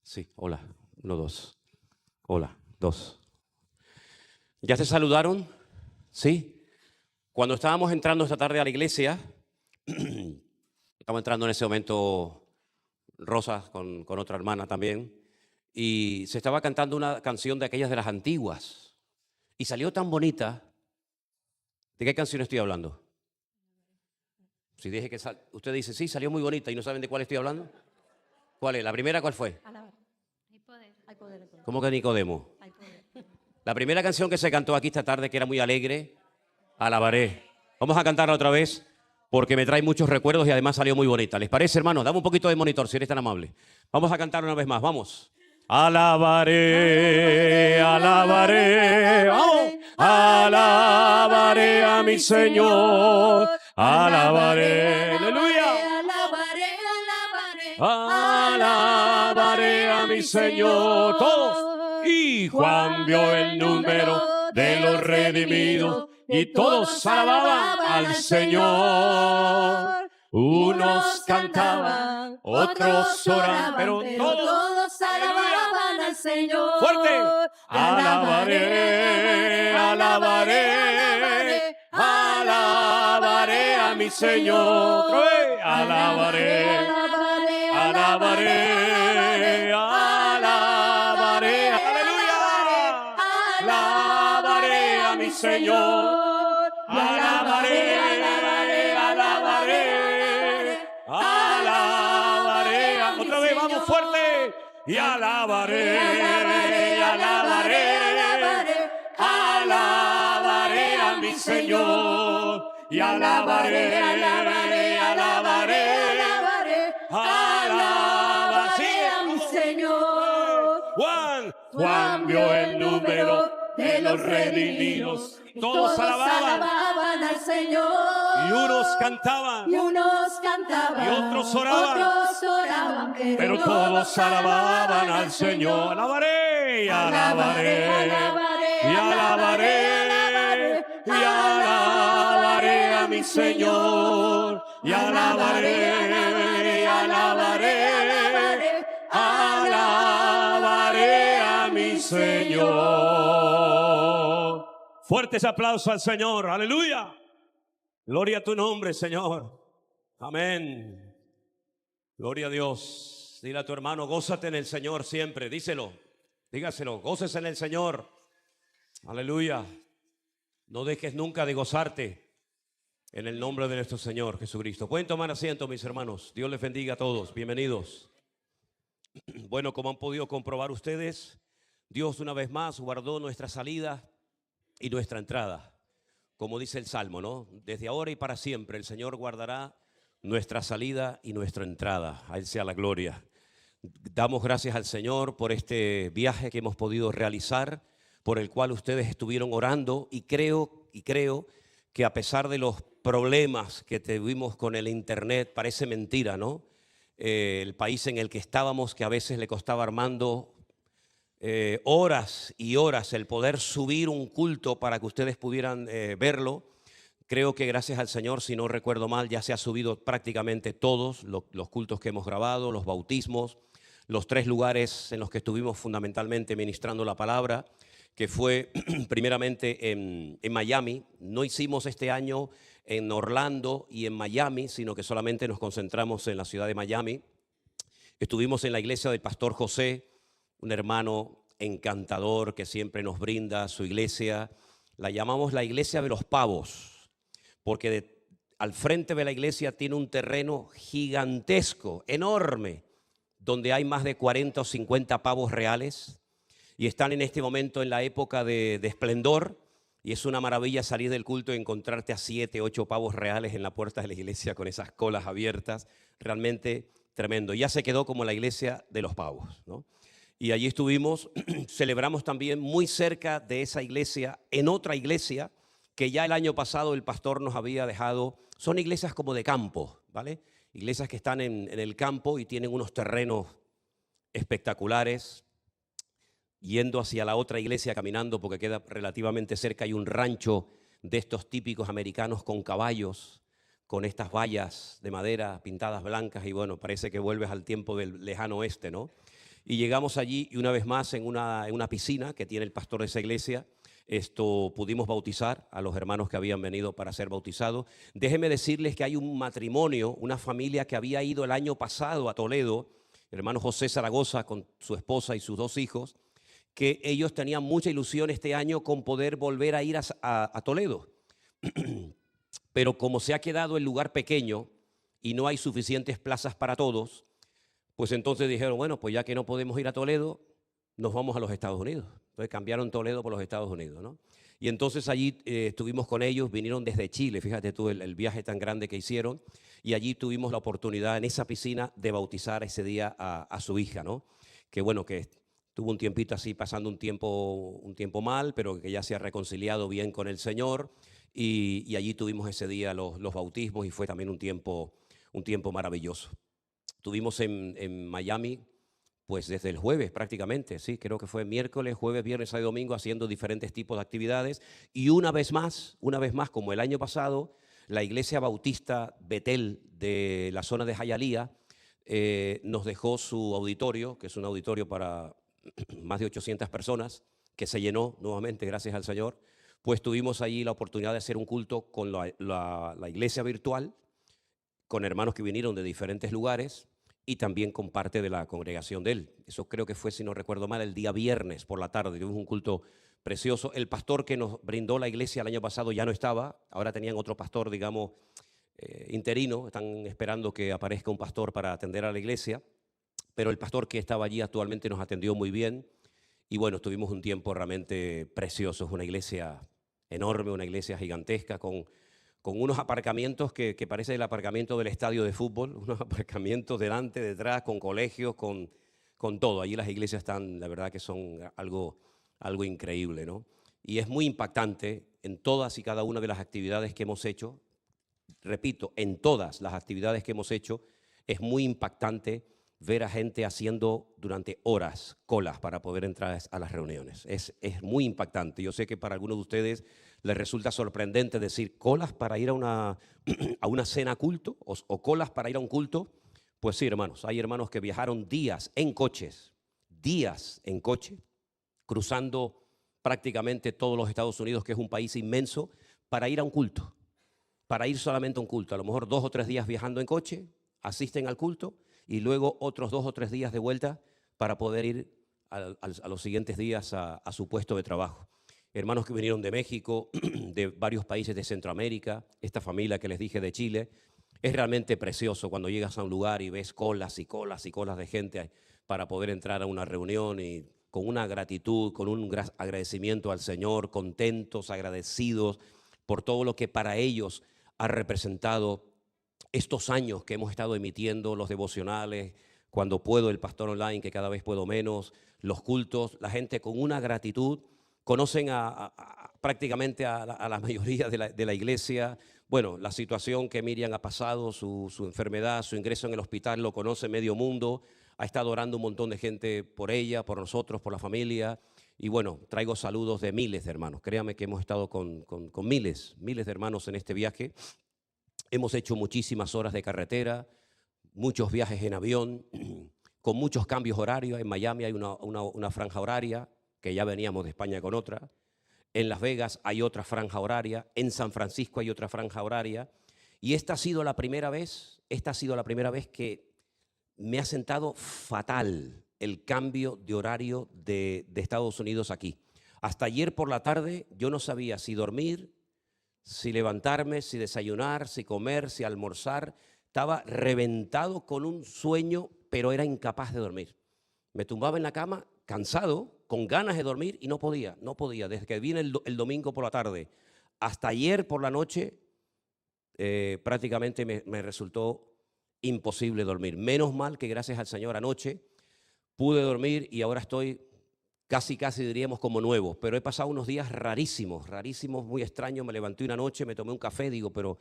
Sí, hola, 1, 2. Hola, 2. ¿Ya se saludaron? ¿Sí? Cuando estábamos entrando esta tarde a la iglesia, estamos entrando en ese momento Rosa con otra hermana también, y se estaba cantando una canción de aquellas de las antiguas, y salió tan bonita. ¿De qué canción estoy hablando? Si dije que usted dice, sí, salió muy bonita y no saben de cuál estoy hablando. ¿Cuál es? ¿La primera cuál fue? Hay poder. Hay poder. ¿Cómo que Nicodemo? Hay poder. La primera canción que se cantó aquí esta tarde, que era muy alegre, Alabaré. Vamos a cantarla otra vez porque me trae muchos recuerdos y además salió muy bonita. ¿Les parece, hermanos? Dame un poquito de monitor, si eres tan amable. Vamos a cantar una vez más, vamos. Alabaré, alabaré, vamos. Alabaré a mi Señor. Alabaré, aleluya. Alabaré a mi Señor. Todos. Y Juan vio el número de los redimidos y todos alababan al Señor. Unos cantaban, otros oraban, pero todos alababan al Señor. Fuerte. Alabaré, alabaré, alabaré a mi Señor. Alabaré, alabaré, alabaré, aleluya. Alabaré a mi Señor. Alabaré, alabaré, alabaré. Otra vez, vamos fuerte. Y alabaré, alabaré, alabaré a mi Señor. Y alabaré, alabaré, alabaré, alabaré a mi Señor. Juan vio el número de los redimidos. Todos alababan al Señor. y unos cantaban y y otros oraban, pero todos alababan al Señor. Alabaré, alabaré, y alabaré, y alabaré a mi Señor. Y alabaré, y alabaré, alabaré a mi Señor. Fuertes aplausos al Señor, aleluya. Gloria a tu nombre, Señor. Amén. Gloria a Dios. Dile a tu hermano, gózate en el Señor siempre. Díselo, dígaselo, gócese en el Señor. Aleluya. No dejes nunca de gozarte en el nombre de nuestro Señor Jesucristo. Pueden tomar asiento, mis hermanos. Dios les bendiga a todos. Bienvenidos. Bueno, como han podido comprobar ustedes, Dios una vez más guardó nuestra salida y nuestra entrada. Como dice el Salmo, ¿no? Desde ahora y para siempre el Señor guardará nuestra salida y nuestra entrada. A Él sea la gloria. Damos gracias al Señor por este viaje que hemos podido realizar, por el cual ustedes estuvieron orando, y creo que a pesar de los problemas que tuvimos con el internet, parece mentira, ¿no? El país en el que estábamos, que a veces le costaba Armando horas y horas el poder subir un culto para que ustedes pudieran verlo. Creo que gracias al Señor, si no recuerdo mal, ya se ha subido prácticamente todos los cultos que hemos grabado, los bautismos, los 3 lugares en los que estuvimos fundamentalmente ministrando la palabra, que fue primeramente en Miami. No hicimos este año en Orlando y en Miami, sino que solamente nos concentramos en la ciudad de Miami. Estuvimos en la iglesia del pastor José, un hermano encantador que siempre nos brinda su iglesia. La llamamos la iglesia de los pavos, porque al frente de la iglesia tiene un terreno gigantesco, enorme, donde hay más de 40 o 50 pavos reales, y están en este momento en la época de esplendor, y es una maravilla salir del culto y encontrarte a 7, 8 pavos reales en la puerta de la iglesia con esas colas abiertas. Realmente tremendo. Ya se quedó como la iglesia de los pavos, ¿no? Y allí estuvimos, celebramos también muy cerca de esa iglesia, en otra iglesia que ya el año pasado el pastor nos había dejado. Son iglesias como de campo, ¿vale? Iglesias que están en el campo y tienen unos terrenos espectaculares. Yendo hacia la otra iglesia, caminando porque queda relativamente cerca, hay un rancho de estos típicos americanos con caballos. con estas vallas de madera pintadas blancas y bueno, parece que vuelves al tiempo del lejano oeste, ¿no? Y llegamos allí y una vez más en una piscina que tiene el pastor de esa iglesia, pudimos bautizar a los hermanos que habían venido para ser bautizados. Déjenme decirles que hay un matrimonio, una familia que había ido el año pasado a Toledo, el hermano José Zaragoza con su esposa y sus 2 hijos, que ellos tenían mucha ilusión este año con poder volver a ir a Toledo. Pero como se ha quedado el lugar pequeño y no hay suficientes plazas para todos, pues entonces dijeron, bueno, pues ya que no podemos ir a Toledo, nos vamos a los Estados Unidos. Entonces cambiaron Toledo por los Estados Unidos, ¿no? Y entonces allí estuvimos con ellos, vinieron desde Chile, fíjate tú el viaje tan grande que hicieron, y allí tuvimos la oportunidad en esa piscina de bautizar ese día a su hija, ¿no? Que bueno, que tuvo un tiempito así, pasando un tiempo mal, pero que ya se ha reconciliado bien con el Señor, y allí tuvimos ese día los bautismos y fue también un tiempo maravilloso. Estuvimos en Miami, pues desde el jueves prácticamente, sí, creo que fue miércoles, jueves, viernes, sábado y domingo, haciendo diferentes tipos de actividades. Y una vez más, como el año pasado, la Iglesia Bautista Betel de la zona de Hialeah nos dejó su auditorio, que es un auditorio para más de 800 personas, que se llenó nuevamente, gracias al Señor. Pues tuvimos allí la oportunidad de hacer un culto con la iglesia virtual, con hermanos que vinieron de diferentes lugares y también con parte de la congregación de él. Eso creo que fue, si no recuerdo mal, el día viernes por la tarde. Tuvimos un culto precioso. El pastor que nos brindó la iglesia el año pasado ya no estaba. Ahora tenían otro pastor, digamos, interino. Están esperando que aparezca un pastor para atender a la iglesia. Pero el pastor que estaba allí actualmente nos atendió muy bien. Y bueno, tuvimos un tiempo realmente precioso. Es una iglesia enorme, una iglesia gigantesca con unos aparcamientos que parece el aparcamiento del estadio de fútbol, unos aparcamientos delante, detrás, con colegios, con todo. Allí las iglesias están, la verdad que son algo increíble, ¿no? Y es muy impactante en todas y cada una de las actividades que hemos hecho. Repito, en todas las actividades que hemos hecho, es muy impactante ver a gente haciendo durante horas colas para poder entrar a las reuniones. Es muy impactante. Yo sé que para algunos de ustedes les resulta sorprendente decir colas para ir a una cena culto o colas para ir a un culto. Pues sí, hermanos, hay hermanos que viajaron días en coche, cruzando prácticamente todos los Estados Unidos, que es un país inmenso, para ir a un culto, para ir solamente a un culto. A lo mejor 2 o 3 días viajando en coche, asisten al culto, y luego otros 2 o 3 días de vuelta para poder ir a los siguientes días a su puesto de trabajo. Hermanos que vinieron de México, de varios países de Centroamérica, esta familia que les dije de Chile. Es realmente precioso cuando llegas a un lugar y ves colas y colas y colas de gente para poder entrar a una reunión y con una gratitud, con un agradecimiento al Señor, contentos, agradecidos por todo lo que para ellos ha representado estos años que hemos estado emitiendo los devocionales, cuando puedo el pastor online, que cada vez puedo menos, los cultos, la gente con una gratitud, conocen prácticamente a la mayoría de la iglesia. Bueno, la situación que Miriam ha pasado, su enfermedad, su ingreso en el hospital, lo conoce medio mundo, ha estado orando un montón de gente por ella, por nosotros, por la familia. Y bueno, traigo saludos de miles de hermanos. Créame que hemos estado con miles de hermanos en este viaje. Hemos hecho muchísimas horas de carretera, muchos viajes en avión, con muchos cambios horarios. En Miami hay una franja horaria, que ya veníamos de España con otra. En Las Vegas hay otra franja horaria. En San Francisco hay otra franja horaria. Y esta ha sido la primera vez que me ha sentado fatal el cambio de horario de Estados Unidos aquí. Hasta ayer por la tarde yo no sabía si dormir, si levantarme, si desayunar, si comer, si almorzar. Estaba reventado con un sueño, pero era incapaz de dormir. Me tumbaba en la cama, cansado, con ganas de dormir y no podía. Desde que vine el domingo por la tarde hasta ayer por la noche, prácticamente me resultó imposible dormir. Menos mal que gracias al Señor anoche pude dormir y ahora estoy casi diríamos como nuevo, pero he pasado unos días rarísimos, muy extraños. Me levanté una noche, me tomé un café, digo, pero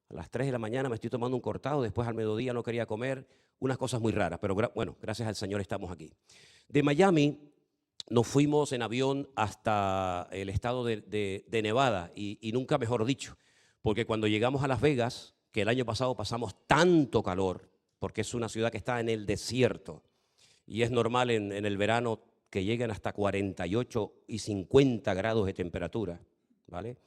a las 3 de la mañana me estoy tomando un cortado, después al mediodía no quería comer, unas cosas muy raras, pero bueno, gracias al Señor estamos aquí. De Miami nos fuimos en avión hasta el estado de Nevada y nunca mejor dicho, porque cuando llegamos a Las Vegas que el año pasado pasamos tanto calor, porque es una ciudad que está en el desierto, y es normal en el verano que lleguen hasta 48 y 50 grados de temperatura, ¿vale?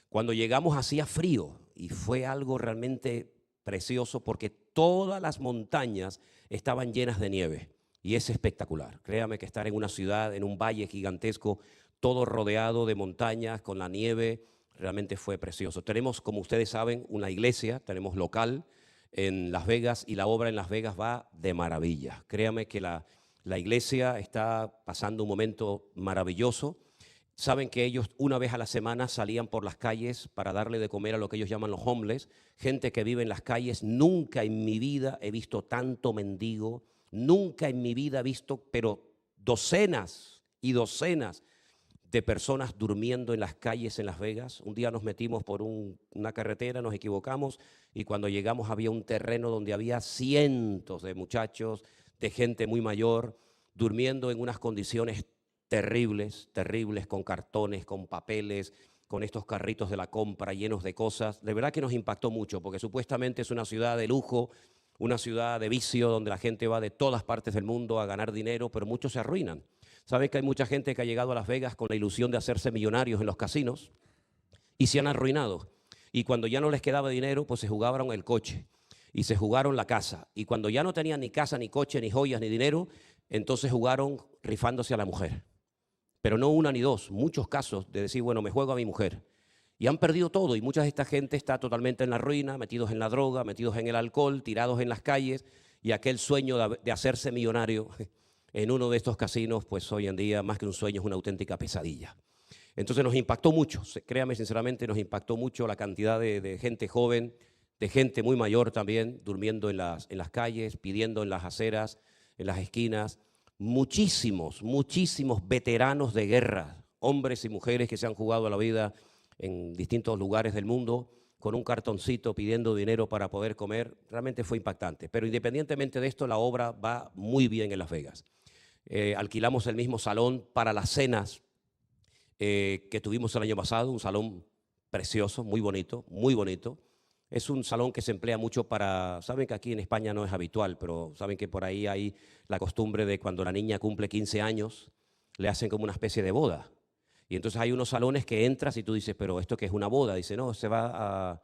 Cuando llegamos hacía frío y fue algo realmente precioso porque todas las montañas estaban llenas de nieve y es espectacular. Créame que estar en una ciudad, en un valle gigantesco, todo rodeado de montañas con la nieve, realmente fue precioso. Tenemos, como ustedes saben, una iglesia, tenemos local en Las Vegas y la obra en Las Vegas va de maravilla. Créame que la iglesia está pasando un momento maravilloso. Saben que ellos una vez a la semana salían por las calles para darle de comer a lo que ellos llaman los homeless, gente que vive en las calles. Nunca en mi vida he visto tanto mendigo, nunca en mi vida he visto, pero docenas y docenas de personas durmiendo en las calles en Las Vegas. Un día nos metimos por una carretera, nos equivocamos y cuando llegamos había un terreno donde había cientos de muchachos, de gente muy mayor, durmiendo en unas condiciones terribles, terribles, con cartones, con papeles, con estos carritos de la compra llenos de cosas. De verdad que nos impactó mucho, porque supuestamente es una ciudad de lujo, una ciudad de vicio, donde la gente va de todas partes del mundo a ganar dinero, pero muchos se arruinan. Saben que hay mucha gente que ha llegado a Las Vegas con la ilusión de hacerse millonarios en los casinos y se han arruinado. Y cuando ya no les quedaba dinero, pues se jugaron el coche y se jugaron la casa. Y cuando ya no tenían ni casa, ni coche, ni joyas, ni dinero, entonces jugaron rifándose a la mujer. Pero no una ni dos, muchos casos de decir, bueno, me juego a mi mujer. Y han perdido todo y mucha de esta gente está totalmente en la ruina, metidos en la droga, metidos en el alcohol, tirados en las calles y aquel sueño de hacerse millonario en uno de estos casinos, pues hoy en día más que un sueño es una auténtica pesadilla. Entonces nos impactó mucho, créame sinceramente, nos impactó mucho la cantidad de gente joven, de gente muy mayor también, durmiendo en las calles, pidiendo en las aceras, en las esquinas. Muchísimos veteranos de guerra, hombres y mujeres que se han jugado la vida en distintos lugares del mundo, con un cartoncito pidiendo dinero para poder comer. Realmente fue impactante. Pero independientemente de esto, la obra va muy bien en Las Vegas. Alquilamos el mismo salón para las cenas que tuvimos el año pasado, un salón precioso, muy bonito, muy bonito. Es un salón que se emplea mucho para, saben que aquí en España no es habitual, pero saben que por ahí hay la costumbre de cuando la niña cumple 15 años, le hacen como una especie de boda. Y entonces hay unos salones que entras y tú dices, pero ¿esto qué es una boda? Dice, no, se va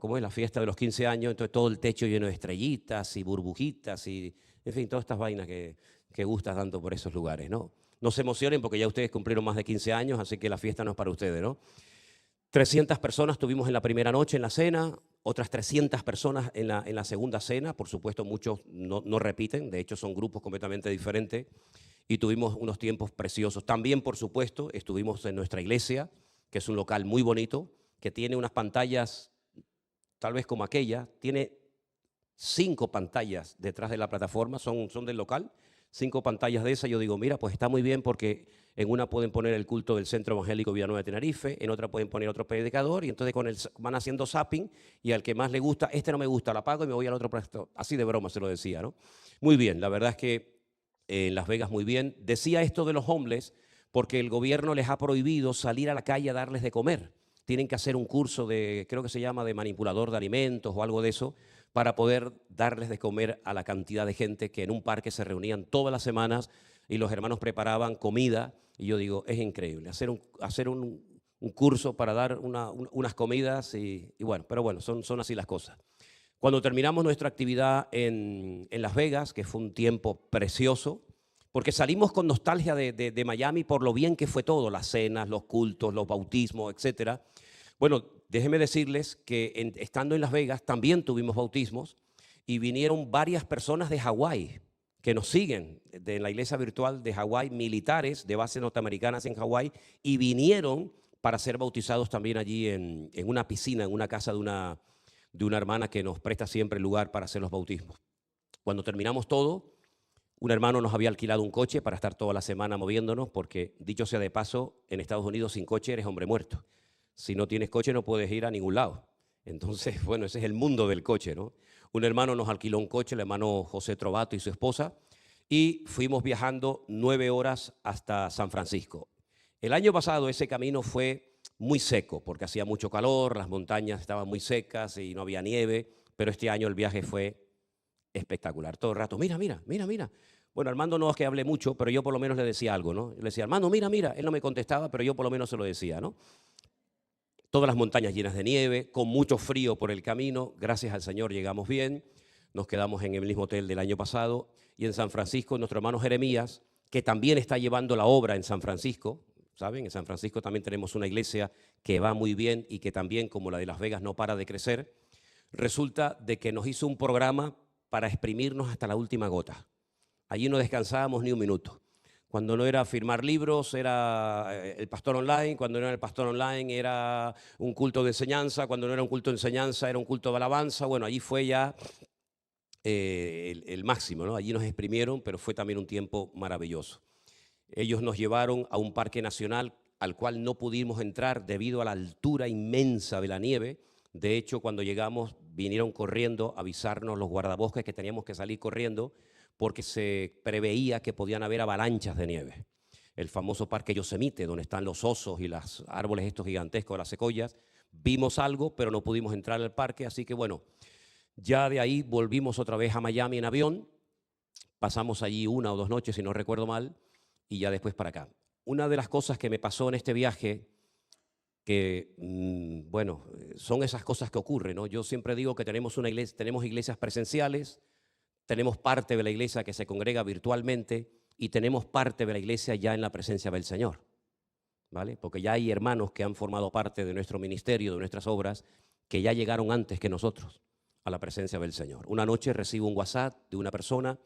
¿cómo es? La fiesta de los 15 años, entonces todo el techo lleno de estrellitas y burbujitas y, en fin, todas estas vainas que gustas tanto por esos lugares, ¿no? No se emocionen porque ya ustedes cumplieron más de 15 años, así que la fiesta no es para ustedes, ¿no? 300 personas tuvimos en la primera noche en la cena, otras 300 personas en la segunda cena, por supuesto muchos no repiten, de hecho son grupos completamente diferentes y tuvimos unos tiempos preciosos. También, por supuesto, estuvimos en nuestra iglesia, que es un local muy bonito, que tiene unas pantallas, tal vez como aquella, tiene 5 pantallas detrás de la plataforma, son del local, 5 pantallas de esas. Yo digo, mira, pues está muy bien porque en una pueden poner el culto del Centro Evangélico Villanueva de Tenerife, en otra pueden poner otro predicador y entonces van haciendo zapping y al que más le gusta, este no me gusta, lo apago y me voy al otro. Así de broma se lo decía, ¿no? Muy bien, la verdad es que en Las Vegas muy bien. Decía esto de los homeless porque el gobierno les ha prohibido salir a la calle a darles de comer. Tienen que hacer un curso de, creo que se llama de manipulador de alimentos o algo de eso, para poder darles de comer a la cantidad de gente que en un parque se reunían todas las semanas y los hermanos preparaban comida. Y yo digo, es increíble, hacer un curso para dar unas comidas y bueno, pero bueno, son así las cosas. Cuando terminamos nuestra actividad en Las Vegas, que fue un tiempo precioso, porque salimos con nostalgia de Miami por lo bien que fue todo, las cenas, los cultos, los bautismos, etcétera. Bueno, déjenme decirles que estando en Las Vegas también tuvimos bautismos y vinieron varias personas de Hawái que nos siguen de la iglesia virtual de Hawái, militares de bases norteamericanas en Hawái, y vinieron para ser bautizados también allí en una piscina, en una casa de una hermana que nos presta siempre lugar para hacer los bautismos. Cuando terminamos todo, un hermano nos había alquilado un coche para estar toda la semana moviéndonos, porque dicho sea de paso, en Estados Unidos sin coche eres hombre muerto. Si no tienes coche no puedes ir a ningún lado. Entonces, bueno, ese es el mundo del coche, ¿no? Un hermano nos alquiló un coche, el hermano José Trovato y su esposa, y fuimos viajando 9 horas hasta San Francisco. El año pasado ese camino fue muy seco, porque hacía mucho calor, las montañas estaban muy secas y no había nieve, pero este año el viaje fue espectacular. Todo el rato, mira, mira, mira, mira. Bueno, Armando no es que hable mucho, pero yo por lo menos le decía algo, ¿no? Yo le decía, Armando, mira, mira. Él no me contestaba, pero yo por lo menos se lo decía, ¿no? Todas las montañas llenas de nieve, con mucho frío por el camino. Gracias al Señor llegamos bien. Nos quedamos en el mismo hotel del año pasado. Y en San Francisco, nuestro hermano Jeremías, que también está llevando la obra en San Francisco, ¿saben? En San Francisco también tenemos una iglesia que va muy bien y que también, como la de Las Vegas, no para de crecer. Resulta de que nos hizo un programa para exprimirnos hasta la última gota. Allí no descansábamos ni un minuto. Cuando no era firmar libros, era el pastor online. Cuando no era el pastor online, era un culto de enseñanza. Cuando no era un culto de enseñanza, era un culto de alabanza. Bueno, allí fue ya el máximo, ¿no? Allí nos exprimieron, pero fue también un tiempo maravilloso. Ellos nos llevaron a un parque nacional al cual no pudimos entrar debido a la altura inmensa de la nieve. De hecho, cuando llegamos, vinieron corriendo a avisarnos los guardabosques que teníamos que salir corriendo porque se preveía que podían haber avalanchas de nieve. El famoso parque Yosemite, donde están los osos y los árboles estos gigantescos, las secoyas, vimos algo, pero no pudimos entrar al parque, así que bueno, ya de ahí volvimos otra vez a Miami en avión, pasamos allí 1 o 2 noches, si no recuerdo mal, y ya después para acá. Una de las cosas que me pasó en este viaje, que, bueno, son esas cosas que ocurren, ¿no? Yo siempre digo que tenemos iglesias presenciales, tenemos parte de la iglesia que se congrega virtualmente y tenemos parte de la iglesia ya en la presencia del Señor, ¿vale? Porque ya hay hermanos que han formado parte de nuestro ministerio, de nuestras obras, que ya llegaron antes que nosotros a la presencia del Señor. Una noche recibo un WhatsApp de una persona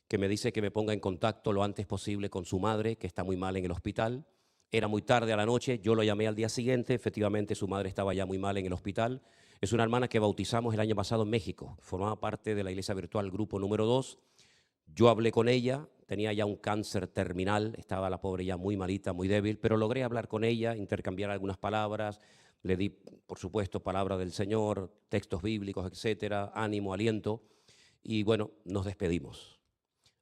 que me dice que me ponga en contacto lo antes posible con su madre, que está muy mal en el hospital. Era muy tarde a la noche, yo lo llamé al día siguiente, efectivamente su madre estaba ya muy mal en el hospital. Es una hermana que bautizamos el año pasado en México, formaba parte de la iglesia virtual grupo número 2. Yo hablé con ella, tenía ya un cáncer terminal, estaba la pobre ya muy malita, muy débil, pero logré hablar con ella, intercambiar algunas palabras, le di, por supuesto, palabra del Señor, textos bíblicos, etcétera, ánimo, aliento, y bueno, nos despedimos.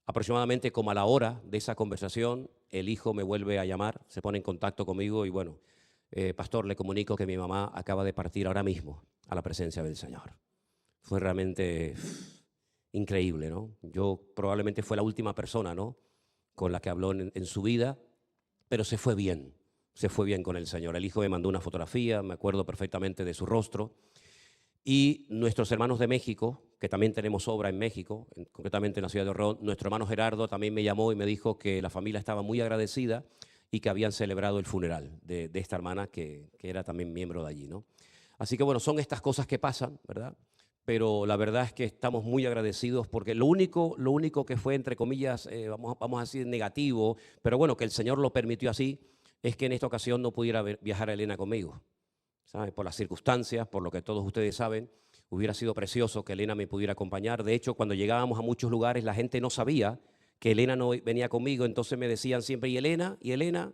Aproximadamente como a la hora de esa conversación, el hijo me vuelve a llamar, se pone en contacto conmigo y bueno, pastor, le comunico que mi mamá acaba de partir ahora mismo a la presencia del Señor. Fue realmente increíble, ¿no? Yo probablemente fue la última persona, ¿no?, con la que habló en su vida, pero se fue bien con el Señor. El hijo me mandó una fotografía, me acuerdo perfectamente de su rostro. Y nuestros hermanos de México, que también tenemos obra en México, concretamente en la ciudad de Orrón, nuestro hermano Gerardo también me llamó y me dijo que la familia estaba muy agradecida y que habían celebrado el funeral de esta hermana que era también miembro de allí, ¿no? Así que bueno, son estas cosas que pasan, ¿verdad? Pero la verdad es que estamos muy agradecidos porque lo único que fue, entre comillas, vamos a decir negativo, pero bueno, que el Señor lo permitió así, es que en esta ocasión no pudiera viajar Elena conmigo, ¿sabe? Por las circunstancias, por lo que todos ustedes saben, hubiera sido precioso que Elena me pudiera acompañar. De hecho, cuando llegábamos a muchos lugares, la gente no sabía que Elena no venía conmigo, entonces me decían siempre, ¿y Elena? ¿Y Elena?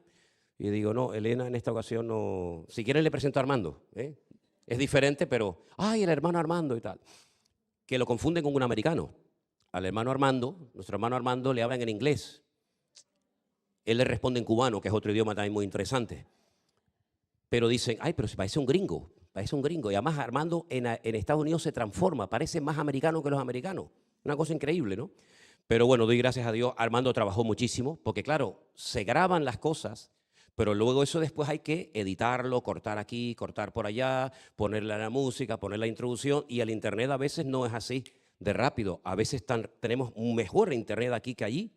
Y digo, no, Elena en esta ocasión no. Si quieren le presento a Armando, ¿eh? Es diferente, pero, ¡ay, el hermano Armando y tal! Que lo confunden con un americano. Al hermano Armando, nuestro hermano Armando, le hablan en inglés. Él le responde en cubano, que es otro idioma también muy interesante. Pero dicen, ay, pero si parece un gringo, parece un gringo. Y además Armando en Estados Unidos se transforma, parece más americano que los americanos. Una cosa increíble, ¿no? Pero bueno, doy gracias a Dios. Armando trabajó muchísimo, porque claro, se graban las cosas, pero luego eso después hay que editarlo, cortar aquí, cortar por allá, ponerle la música, poner la introducción, y el internet a veces no es así de rápido. A veces tenemos un mejor internet aquí que allí,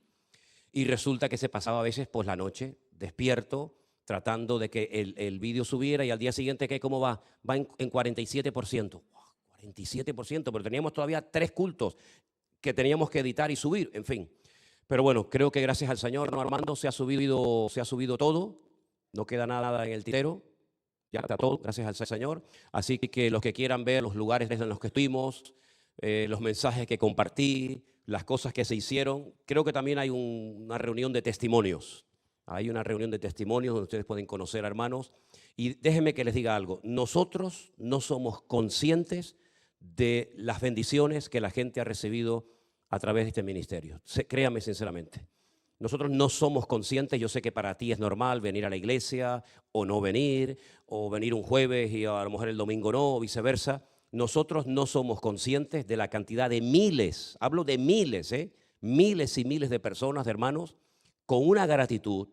y resulta que se pasaba a veces pues la noche despierto, tratando de que el vídeo subiera, y al día siguiente, ¿qué? ¿Cómo va? Va en 47%. Wow, 47%, pero teníamos todavía 3 cultos que teníamos que editar y subir, en fin. Pero bueno, creo que gracias al Señor, ¿no, Armando? Se ha subido todo. No queda nada en el tintero, ya está todo, gracias al Señor. Así que los que quieran ver los lugares en los que estuvimos, los mensajes que compartí, las cosas que se hicieron, creo que también hay una reunión de testimonios. Hay una reunión de testimonios donde ustedes pueden conocer a hermanos. Y déjenme que les diga algo, nosotros no somos conscientes de las bendiciones que la gente ha recibido a través de este ministerio. Créanme sinceramente. nosotros no somos conscientes. Yo sé que para ti es normal venir a la iglesia o no venir, o venir un jueves y a lo mejor el domingo no, o viceversa. Nosotros no somos conscientes de la cantidad de miles, hablo de miles, miles y miles de personas, de hermanos, con una gratitud,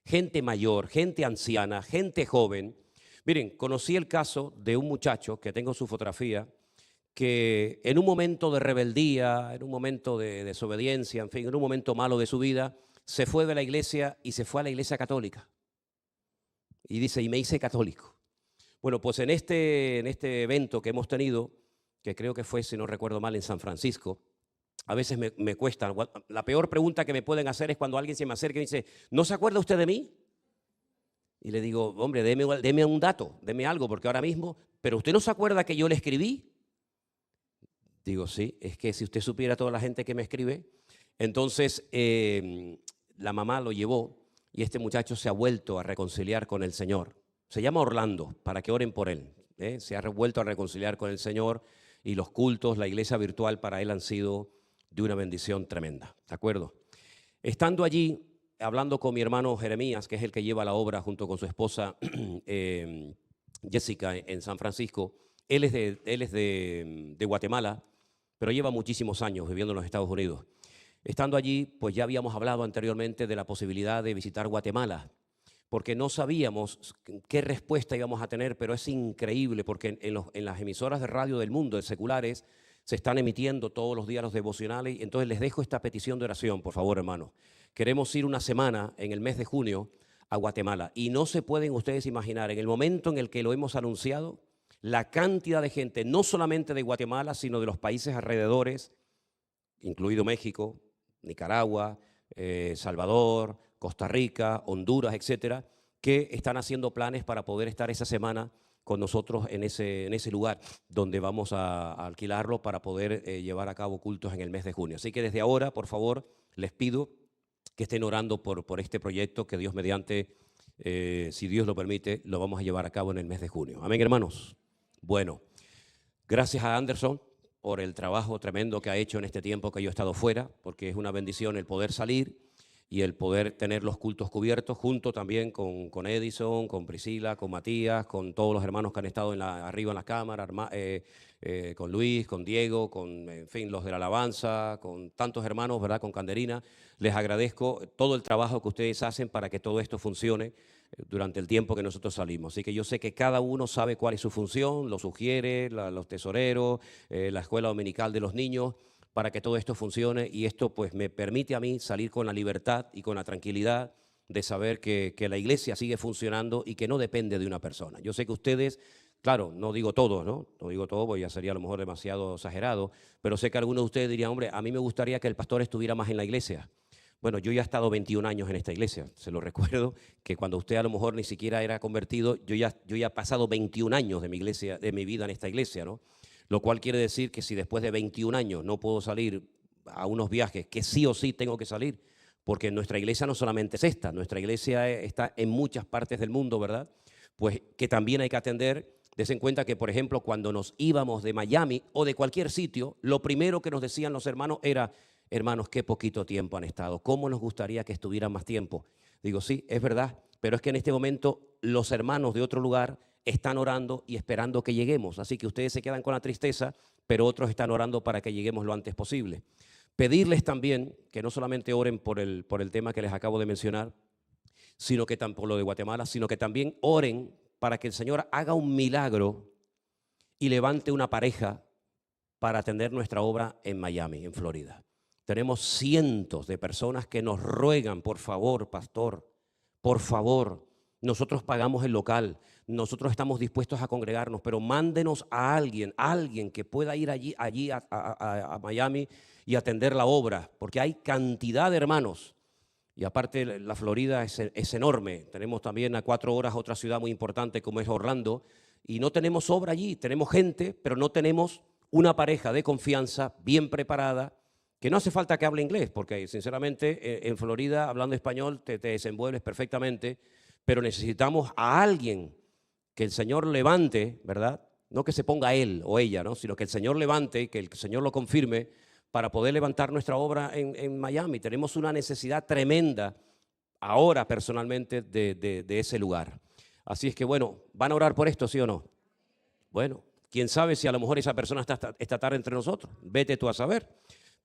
gente mayor, gente anciana, gente joven. Miren, conocí el caso de un muchacho, que tengo su fotografía, que en un momento de rebeldía, en un momento de desobediencia, en fin, en un momento malo de su vida, se fue de la iglesia y se fue a la iglesia católica. Y dice, y me hice católico. Bueno, pues en este evento que hemos tenido, que creo que fue, si no recuerdo mal, en San Francisco, a veces me cuesta. La peor pregunta que me pueden hacer es cuando alguien se me acerca y me dice, ¿no se acuerda usted de mí? Y le digo, hombre, deme un dato, deme algo, porque ahora mismo, ¿pero usted no se acuerda que yo le escribí? Digo, sí, es que si usted supiera toda la gente que me escribe. Entonces, la mamá lo llevó y este muchacho se ha vuelto a reconciliar con el Señor. Se llama Orlando, para que oren por él. Se ha vuelto a reconciliar con el Señor y los cultos, la iglesia virtual para él han sido de una bendición tremenda. ¿De acuerdo? Estando allí, hablando con mi hermano Jeremías, que es el que lleva la obra junto con su esposa Jessica en San Francisco, él es de Guatemala, pero lleva muchísimos años viviendo en los Estados Unidos. Estando allí, pues ya habíamos hablado anteriormente de la posibilidad de visitar Guatemala, porque no sabíamos qué respuesta íbamos a tener, pero es increíble, porque en las emisoras de radio del mundo, de seculares, se están emitiendo todos los días los devocionales, y entonces les dejo esta petición de oración, por favor, hermanos. Queremos ir una semana en el mes de junio a Guatemala, y no se pueden ustedes imaginar, en el momento en el que lo hemos anunciado, la cantidad de gente, no solamente de Guatemala, sino de los países alrededores, incluido México, Nicaragua, Salvador, Costa Rica, Honduras, etcétera, que están haciendo planes para poder estar esa semana con nosotros en ese lugar donde vamos a alquilarlo para poder llevar a cabo cultos en el mes de junio. Así que desde ahora, por favor, les pido que estén orando por este proyecto que Dios mediante, si Dios lo permite, lo vamos a llevar a cabo en el mes de junio. Amén, hermanos. Bueno, gracias a Anderson por el trabajo tremendo que ha hecho en este tiempo que yo he estado fuera, porque es una bendición el poder salir y el poder tener los cultos cubiertos, junto también con Edison, con Priscila, con Matías, con todos los hermanos que han estado arriba en la cámara, con Luis, con Diego, con, en fin, los de la alabanza, con tantos hermanos, ¿verdad?, con Canderina. Les agradezco todo el trabajo que ustedes hacen para que todo esto funcione durante el tiempo que nosotros salimos. Así que yo sé que cada uno sabe cuál es su función, lo sugiere, los tesoreros, la escuela dominical de los niños, para que todo esto funcione, y esto pues me permite a mí salir con la libertad y con la tranquilidad de saber que la iglesia sigue funcionando y que no depende de una persona. Yo sé que ustedes, claro, no digo todo, ¿no? No digo todo porque ya sería a lo mejor demasiado exagerado, pero sé que algunos de ustedes dirían, hombre, a mí me gustaría que el pastor estuviera más en la iglesia. Bueno, yo ya he estado 21 años en esta iglesia, se lo recuerdo, que cuando usted a lo mejor ni siquiera era convertido, yo ya he pasado 21 años de mi iglesia, de mi vida en esta iglesia, ¿no? Lo cual quiere decir que si después de 21 años no puedo salir a unos viajes, que sí o sí tengo que salir, porque nuestra iglesia no solamente es esta, nuestra iglesia está en muchas partes del mundo, ¿verdad? Pues que también hay que atender. Des en cuenta que, por ejemplo, cuando nos íbamos de Miami o de cualquier sitio, lo primero que nos decían los hermanos era, hermanos, qué poquito tiempo han estado, ¿cómo nos gustaría que estuvieran más tiempo? Digo, sí, es verdad, pero es que en este momento los hermanos de otro lugar están orando y esperando que lleguemos. Así que ustedes se quedan con la tristeza, pero otros están orando para que lleguemos lo antes posible. Pedirles también que no solamente oren por el tema que les acabo de mencionar, sino que tampoco lo de Guatemala, sino que también oren para que el Señor haga un milagro y levante una pareja para atender nuestra obra en Miami, en Florida. Tenemos cientos de personas que nos ruegan, por favor, pastor, por favor, nosotros pagamos el local, nosotros estamos dispuestos a congregarnos, pero mándenos a alguien que pueda ir allí a Miami y atender la obra, porque hay cantidad de hermanos. Y aparte la Florida es enorme. Tenemos también a 4 horas otra ciudad muy importante como es Orlando, y no tenemos obra allí, tenemos gente, pero no tenemos una pareja de confianza bien preparada, que no hace falta que hable inglés, porque sinceramente en Florida hablando español te desenvuelves perfectamente, pero necesitamos a alguien que el Señor levante, ¿verdad? No que se ponga él o ella, ¿no? Sino que el Señor levante, que el Señor lo confirme para poder levantar nuestra obra en Miami. Tenemos una necesidad tremenda ahora personalmente de ese lugar. Así es que bueno, ¿van a orar por esto, sí o no? Bueno, quién sabe si a lo mejor esa persona está esta tarde entre nosotros. Vete tú a saber.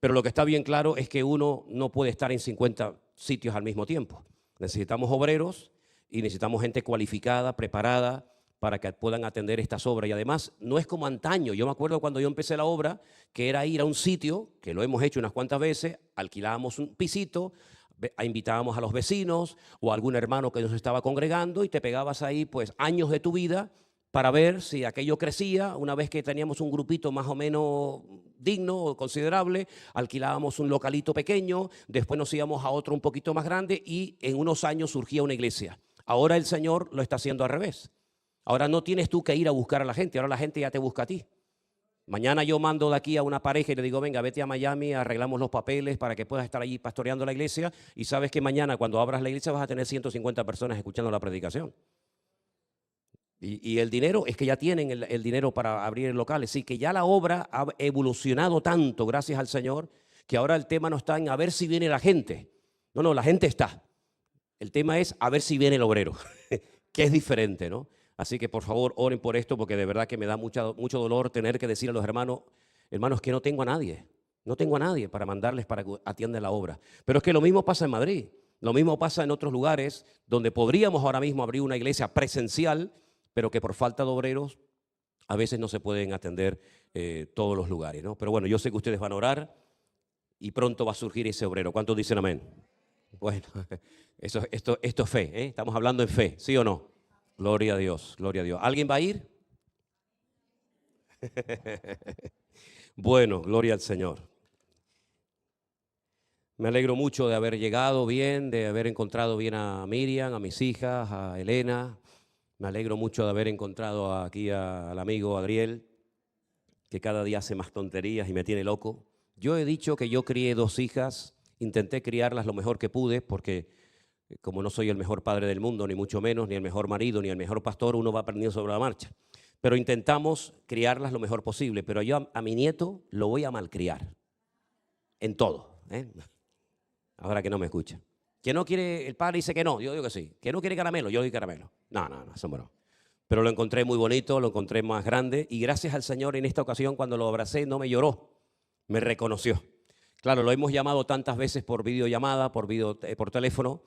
Pero lo que está bien claro es que uno no puede estar en 50 sitios al mismo tiempo. Necesitamos obreros y necesitamos gente cualificada, preparada, para que puedan atender estas obras. Y además, no es como antaño. Yo me acuerdo cuando yo empecé la obra, que era ir a un sitio, que lo hemos hecho unas cuantas veces, alquilábamos un pisito, invitábamos a los vecinos o a algún hermano que nos estaba congregando y te pegabas ahí pues años de tu vida para ver si aquello crecía. Una vez que teníamos un grupito más o menos digno o considerable, alquilábamos un localito pequeño, después nos íbamos a otro un poquito más grande y en unos años surgía una iglesia. Ahora el Señor lo está haciendo al revés. Ahora no tienes tú que ir a buscar a la gente, ahora la gente ya te busca a ti. Mañana yo mando de aquí a una pareja y le digo, venga, vete a Miami, arreglamos los papeles para que puedas estar allí pastoreando la iglesia, y sabes que mañana cuando abras la iglesia vas a tener 150 personas escuchando la predicación. Y el dinero, es que ya tienen el dinero para abrir el local. Así que ya la obra ha evolucionado tanto, gracias al Señor, que ahora el tema no está en a ver si viene la gente. No, la gente está. El tema es a ver si viene el obrero, que es diferente, ¿no? Así que por favor oren por esto, porque de verdad que me da mucho dolor tener que decir a los hermanos, que no tengo a nadie. No tengo a nadie para mandarles para que atiendan la obra. Pero es que lo mismo pasa en Madrid, lo mismo pasa en otros lugares donde podríamos ahora mismo abrir una iglesia presencial, pero que por falta de obreros a veces no se pueden atender todos los lugares, ¿no? Pero bueno, yo sé que ustedes van a orar y pronto va a surgir ese obrero. ¿Cuántos dicen amén? Bueno, esto es fe, ¿eh? Estamos hablando en fe, ¿sí o no? Gloria a Dios, gloria a Dios. ¿Alguien va a ir? Bueno, gloria al Señor. Me alegro mucho de haber llegado bien, de haber encontrado bien a Miriam, a mis hijas, a Elena. Me alegro mucho de haber encontrado aquí al amigo Adriel, que cada día hace más tonterías y me tiene loco. Yo he dicho que yo crié 2 hijas, intenté criarlas lo mejor que pude, porque como no soy el mejor padre del mundo, ni mucho menos, ni el mejor marido, ni el mejor pastor, uno va aprendiendo sobre la marcha. Pero intentamos criarlas lo mejor posible. Pero yo a mi nieto lo voy a malcriar en todo, ¿eh? Ahora que no me escucha. Que no quiere, el padre dice que no, yo digo que sí. Que no quiere caramelo, yo doy caramelo. No, son bromas. Pero lo encontré muy bonito, lo encontré más grande. Y gracias al Señor en esta ocasión, cuando lo abracé, no me lloró, me reconoció. Claro, lo hemos llamado tantas veces por videollamada, por teléfono,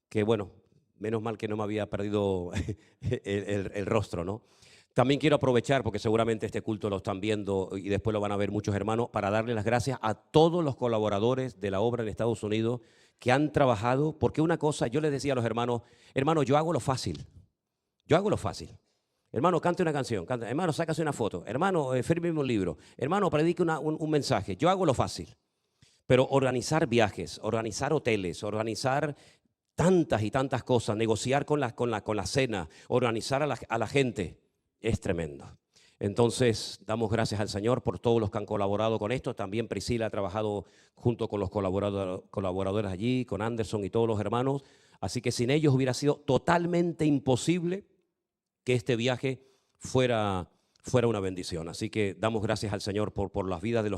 que bueno, menos mal que no me había perdido el rostro, ¿no? También quiero aprovechar, porque seguramente este culto lo están viendo y después lo van a ver muchos hermanos, para darle las gracias a todos los colaboradores de la obra en Estados Unidos que han trabajado, porque una cosa, yo les decía a los hermanos, yo hago lo fácil, Hermano, cante una canción, hermano, sácase una foto, hermano, fírmeme un libro, hermano, predique un mensaje, yo hago lo fácil. Pero organizar viajes, organizar hoteles, organizar tantas y tantas cosas, negociar con la cena, organizar a la gente, es tremendo. Entonces, damos gracias al Señor por todos los que han colaborado con esto. También Priscila ha trabajado junto con los colaboradores allí, con Anderson y todos los hermanos. Así que sin ellos hubiera sido totalmente imposible que este viaje fuera una bendición. Así que damos gracias al Señor por las vidas de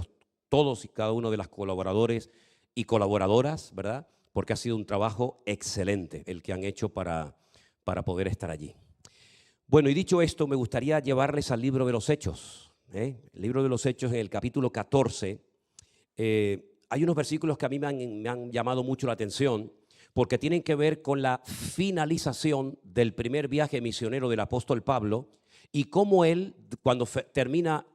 todos y cada uno de los colaboradores y colaboradoras, ¿verdad? Porque ha sido un trabajo excelente el que han hecho para poder estar allí. Bueno, y dicho esto, me gustaría llevarles al libro de los Hechos. El libro de los Hechos, en el capítulo 14, hay unos versículos que a mí me han llamado mucho la atención, porque tienen que ver con la finalización del primer viaje misionero del apóstol Pablo, y cómo él, cuando termina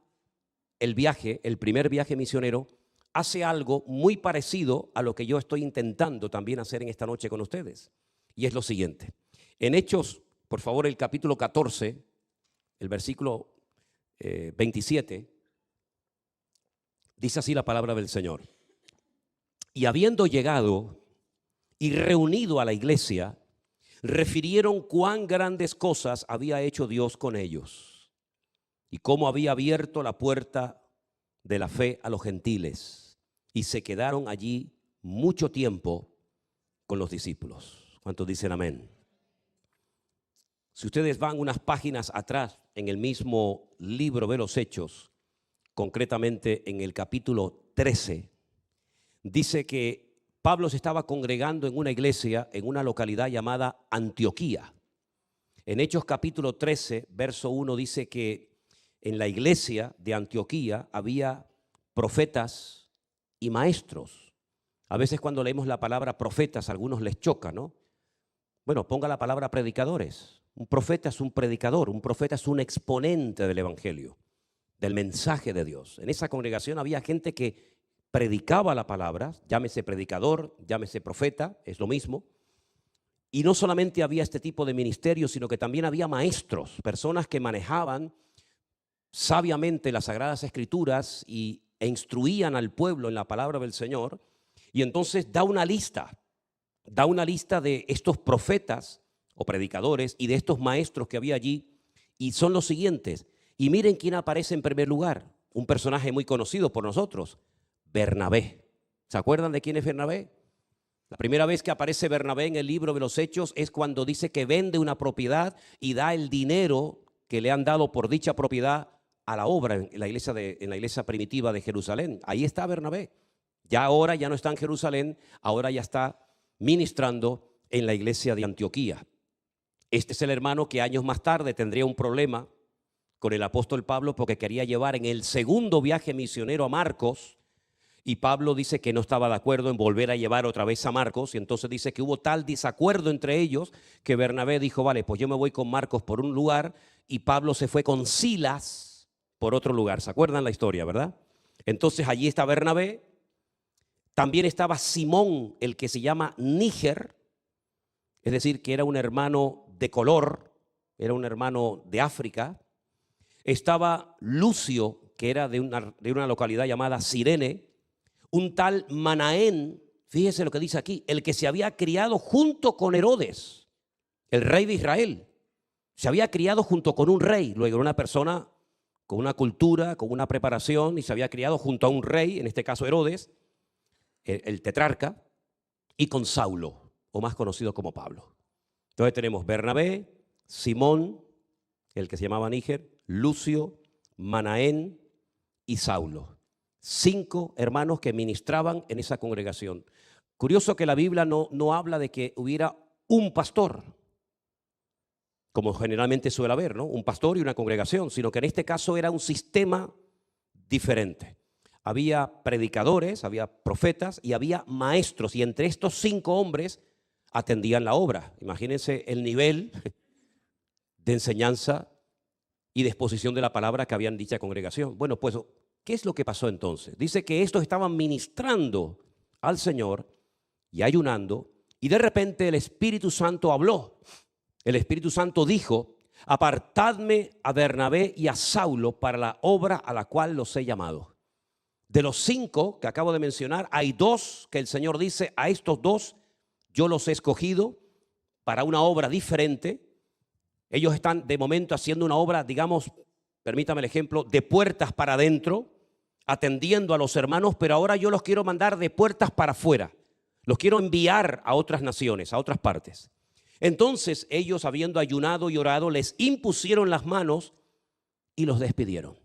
el viaje, el primer viaje misionero, hace algo muy parecido a lo que yo estoy intentando también hacer en esta noche con ustedes. Y es lo siguiente. En Hechos, por favor, el capítulo 14, el versículo 27, dice así la palabra del Señor. Y habiendo llegado y reunido a la iglesia, refirieron cuán grandes cosas había hecho Dios con ellos y cómo había abierto la puerta de la fe a los gentiles. Y se quedaron allí mucho tiempo con los discípulos. ¿Cuántos dicen amén? Si ustedes van unas páginas atrás en el mismo libro de los Hechos, concretamente en el capítulo 13, dice que Pablo se estaba congregando en una iglesia en una localidad llamada Antioquía. En Hechos capítulo 13, verso 1 dice que en la iglesia de Antioquía había profetas y maestros. A veces cuando leemos la palabra profetas, a algunos les choca, ¿no? Bueno, ponga la palabra predicadores. Un profeta es un predicador, un profeta es un exponente del evangelio, del mensaje de Dios. En esa congregación había gente que predicaba la palabra, llámese predicador, llámese profeta, es lo mismo. Y no solamente había este tipo de ministerio, sino que también había maestros, personas que manejaban sabiamente las Sagradas Escrituras e instruían al pueblo en la palabra del Señor. Y entonces da una lista de estos profetas o predicadores y de estos maestros que había allí, y son los siguientes. Y miren quién aparece en primer lugar, un personaje muy conocido por nosotros, Bernabé. ¿Se acuerdan de quién es Bernabé? La primera vez que aparece Bernabé en el libro de los Hechos es cuando dice que vende una propiedad y da el dinero que le han dado por dicha propiedad a la obra en la iglesia primitiva de Jerusalén. Ahí está Bernabé. Ya ahora ya no está en Jerusalén, ahora ya está ministrando en la iglesia de Antioquía. Este es el hermano que años más tarde tendría un problema con el apóstol Pablo porque quería llevar en el segundo viaje misionero a Marcos, y Pablo dice que no estaba de acuerdo en volver a llevar otra vez a Marcos, y entonces dice que hubo tal desacuerdo entre ellos que Bernabé dijo, vale, pues yo me voy con Marcos por un lugar y Pablo se fue con Silas por otro lugar. ¿Se acuerdan la historia, verdad? Entonces allí está Bernabé. También estaba Simón, el que se llama Níger, es decir, que era un hermano de color, era un hermano de África. Estaba Lucio, que era de una localidad llamada Cirene. Un tal Manaén, fíjese lo que dice aquí, el que se había criado junto con Herodes, el rey de Israel. Se había criado junto con un rey, luego era una persona con una cultura, con una preparación, y se había criado junto a un rey, en este caso Herodes, el tetrarca, y con Saulo, o más conocido como Pablo. Entonces tenemos Bernabé, Simón, el que se llamaba Níger, Lucio, Manaén y Saulo. 5 hermanos que ministraban en esa congregación. Curioso que la Biblia no habla de que hubiera un pastor, como generalmente suele haber, ¿no? Un pastor y una congregación, sino que en este caso era un sistema diferente. Había predicadores, había profetas y había maestros, y entre estos 5 hombres atendían la obra. Imagínense el nivel de enseñanza y de exposición de la palabra que había en dicha congregación. Bueno, pues, ¿qué es lo que pasó entonces? Dice que estos estaban ministrando al Señor y ayunando, y de repente el Espíritu Santo habló. El Espíritu Santo dijo, apartadme a Bernabé y a Saulo para la obra a la cual los he llamado. De los 5 que acabo de mencionar, hay 2 que el Señor dice, a estos 2 yo los he escogido para una obra diferente. Ellos están de momento haciendo una obra, digamos, permítame el ejemplo, de puertas para adentro, atendiendo a los hermanos, pero ahora yo los quiero mandar de puertas para afuera. Los quiero enviar a otras naciones, a otras partes. Entonces ellos, habiendo ayunado y orado, les impusieron las manos y los despidieron.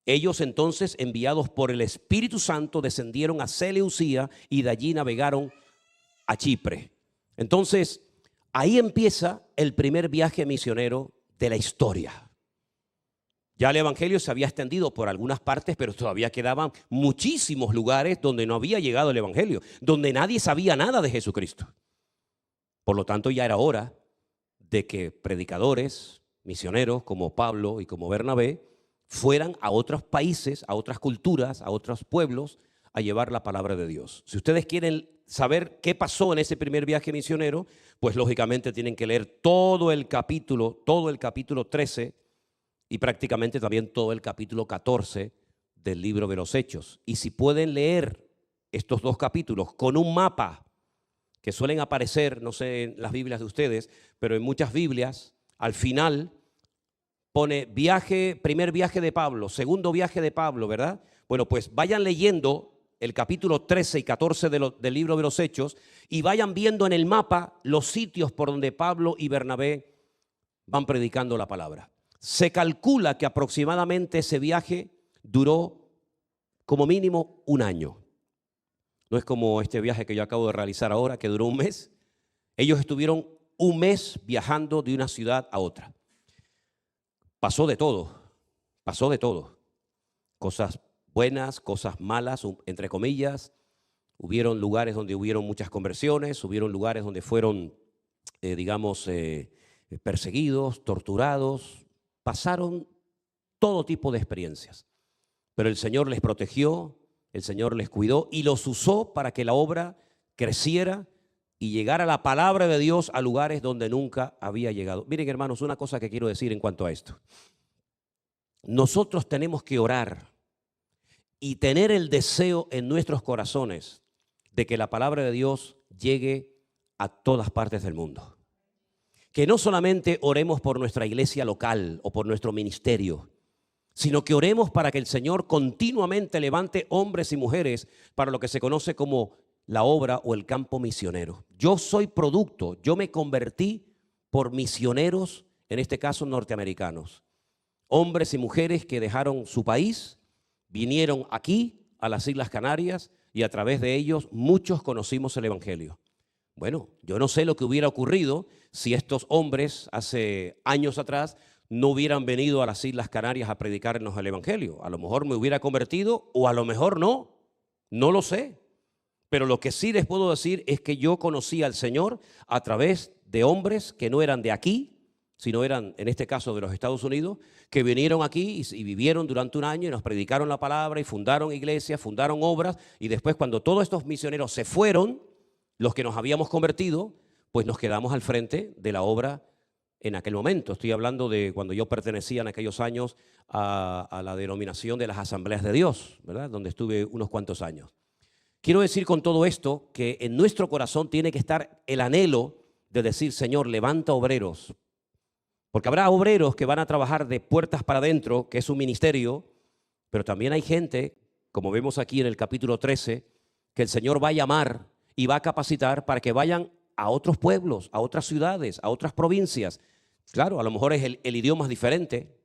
Ellos entonces, enviados por el Espíritu Santo, descendieron a Seleucía y de allí navegaron a Chipre. Entonces, ahí empieza el primer viaje misionero de la historia. Ya el evangelio se había extendido por algunas partes, pero todavía quedaban muchísimos lugares donde no había llegado el evangelio, donde nadie sabía nada de Jesucristo. Por lo tanto, ya era hora de que predicadores, misioneros como Pablo y como Bernabé fueran a otros países, a otras culturas, a otros pueblos a llevar la palabra de Dios. Si ustedes quieren saber qué pasó en ese primer viaje misionero, pues lógicamente tienen que leer todo el capítulo 13 y prácticamente también todo el capítulo 14 del libro de los Hechos. Y si pueden leer estos 2 capítulos con un mapa que suelen aparecer, no sé en las Biblias de ustedes, pero en muchas Biblias, al final pone primer viaje de Pablo, segundo viaje de Pablo, ¿verdad? Bueno, pues vayan leyendo el capítulo 13 y 14 del libro de los Hechos y vayan viendo en el mapa los sitios por donde Pablo y Bernabé van predicando la palabra. Se calcula que aproximadamente ese viaje duró como mínimo un año. No es como este viaje que yo acabo de realizar ahora, que duró un mes. Ellos estuvieron un mes viajando de una ciudad a otra. Pasó de todo, pasó de todo. Cosas buenas, cosas malas, entre comillas. Hubieron lugares donde hubieron muchas conversiones, hubieron lugares donde fueron, perseguidos, torturados. Pasaron todo tipo de experiencias. Pero el Señor les protegió, el Señor les cuidó y los usó para que la obra creciera y llegara la palabra de Dios a lugares donde nunca había llegado. Miren, hermanos, una cosa que quiero decir en cuanto a esto. Nosotros tenemos que orar y tener el deseo en nuestros corazones de que la palabra de Dios llegue a todas partes del mundo. Que no solamente oremos por nuestra iglesia local o por nuestro ministerio, sino que oremos para que el Señor continuamente levante hombres y mujeres para lo que se conoce como la obra o el campo misionero. Yo soy producto, yo me convertí por misioneros, en este caso norteamericanos. Hombres y mujeres que dejaron su país, vinieron aquí a las Islas Canarias y a través de ellos muchos conocimos el Evangelio. Bueno, yo no sé lo que hubiera ocurrido si estos hombres hace años atrás no hubieran venido a las Islas Canarias a predicarnos el Evangelio. A lo mejor me hubiera convertido o a lo mejor no, no lo sé. Pero lo que sí les puedo decir es que yo conocí al Señor a través de hombres que no eran de aquí, sino eran, en este caso, de los Estados Unidos, que vinieron aquí y vivieron durante un año y nos predicaron la palabra y fundaron iglesias, fundaron obras, y después cuando todos estos misioneros se fueron, los que nos habíamos convertido, pues nos quedamos al frente de la obra en aquel momento. Estoy hablando de cuando yo pertenecía en aquellos años a la denominación de las Asambleas de Dios, ¿verdad? Donde estuve unos cuantos años. Quiero decir con todo esto que en nuestro corazón tiene que estar el anhelo de decir, Señor, levanta obreros. Porque habrá obreros que van a trabajar de puertas para adentro, que es un ministerio, pero también hay gente, como vemos aquí en el capítulo 13, que el Señor va a llamar y va a capacitar para que vayan a otros pueblos, a otras ciudades, a otras provincias. Claro, a lo mejor es el idioma es diferente,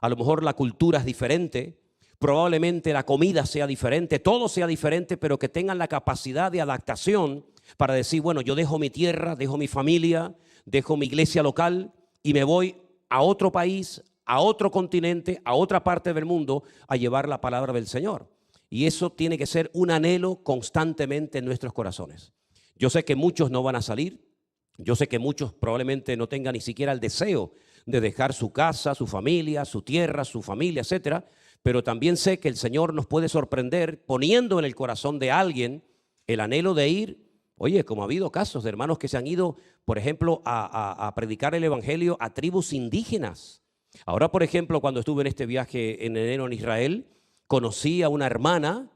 a lo mejor la cultura es diferente, probablemente la comida sea diferente, todo sea diferente, pero que tengan la capacidad de adaptación para decir, bueno, yo dejo mi tierra, dejo mi familia, dejo mi iglesia local y me voy a otro país, a otro continente, a otra parte del mundo a llevar la palabra del Señor. Y eso tiene que ser un anhelo constantemente en nuestros corazones. Yo sé que muchos no van a salir, yo sé que muchos probablemente no tengan ni siquiera el deseo de dejar su casa, su familia, su tierra, su familia, etcétera, pero también sé que el Señor nos puede sorprender poniendo en el corazón de alguien el anhelo de ir. Oye, como ha habido casos de hermanos que se han ido, por ejemplo, a predicar el Evangelio a tribus indígenas. Ahora, por ejemplo, cuando estuve en este viaje en enero en Israel, conocí a una hermana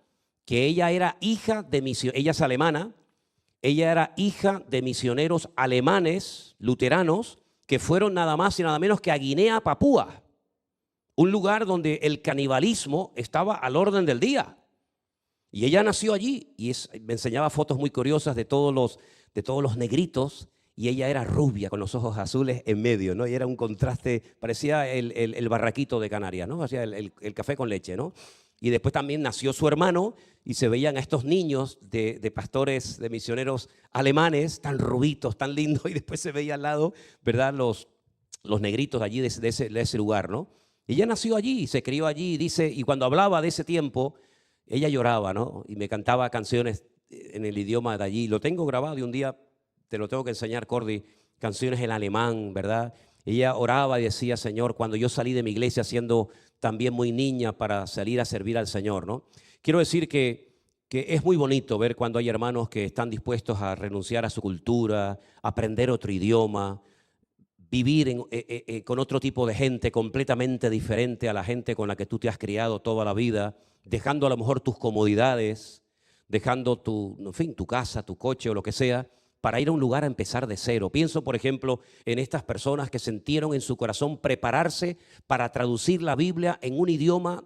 que ella era hija de misioneros, ella es alemana, ella era hija de misioneros alemanes, luteranos, que fueron nada más y nada menos que a Guinea, Papúa, un lugar donde el canibalismo estaba al orden del día. Y ella nació allí y me enseñaba fotos muy curiosas de todos los negritos, y ella era rubia con los ojos azules en medio, ¿no? Y era un contraste, parecía el barraquito de Canarias, ¿no? Hacía el café con leche, ¿no? Y después también nació su hermano y se veían a estos niños de pastores, de misioneros alemanes, tan rubitos, tan lindos, y después se veía al lado, ¿verdad? Los negritos allí de ese lugar, ¿no? Y ella nació allí, se crió allí, y dice, y cuando hablaba de ese tiempo, ella lloraba, ¿no? Y me cantaba canciones en el idioma de allí. Lo tengo grabado y un día te lo tengo que enseñar, Cordy, canciones en alemán, ¿verdad? Ella oraba y decía, Señor, cuando yo salí de mi iglesia siendo también muy niña para salir a servir al Señor, ¿no? Quiero decir que es muy bonito ver cuando hay hermanos que están dispuestos a renunciar a su cultura, aprender otro idioma, vivir con otro tipo de gente completamente diferente a la gente con la que tú te has criado toda la vida, dejando a lo mejor tus comodidades, dejando tu casa, tu coche o lo que sea, para ir a un lugar a empezar de cero. Pienso, por ejemplo, en estas personas que sintieron en su corazón prepararse para traducir la Biblia en un idioma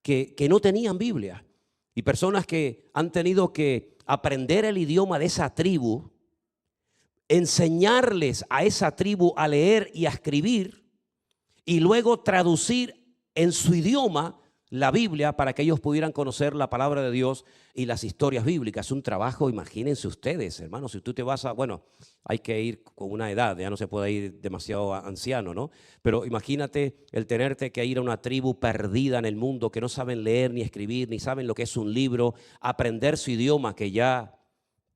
que no tenían Biblia. Y personas que han tenido que aprender el idioma de esa tribu, enseñarles a esa tribu a leer y a escribir, y luego traducir en su idioma la Biblia para que ellos pudieran conocer la palabra de Dios y las historias bíblicas. Es un trabajo, imagínense ustedes, hermanos, si tú te vas a, bueno, hay que ir con una edad, ya no se puede ir demasiado anciano, ¿no? Pero imagínate el tenerte que ir a una tribu perdida en el mundo que no saben leer ni escribir, ni saben lo que es un libro, aprender su idioma que ya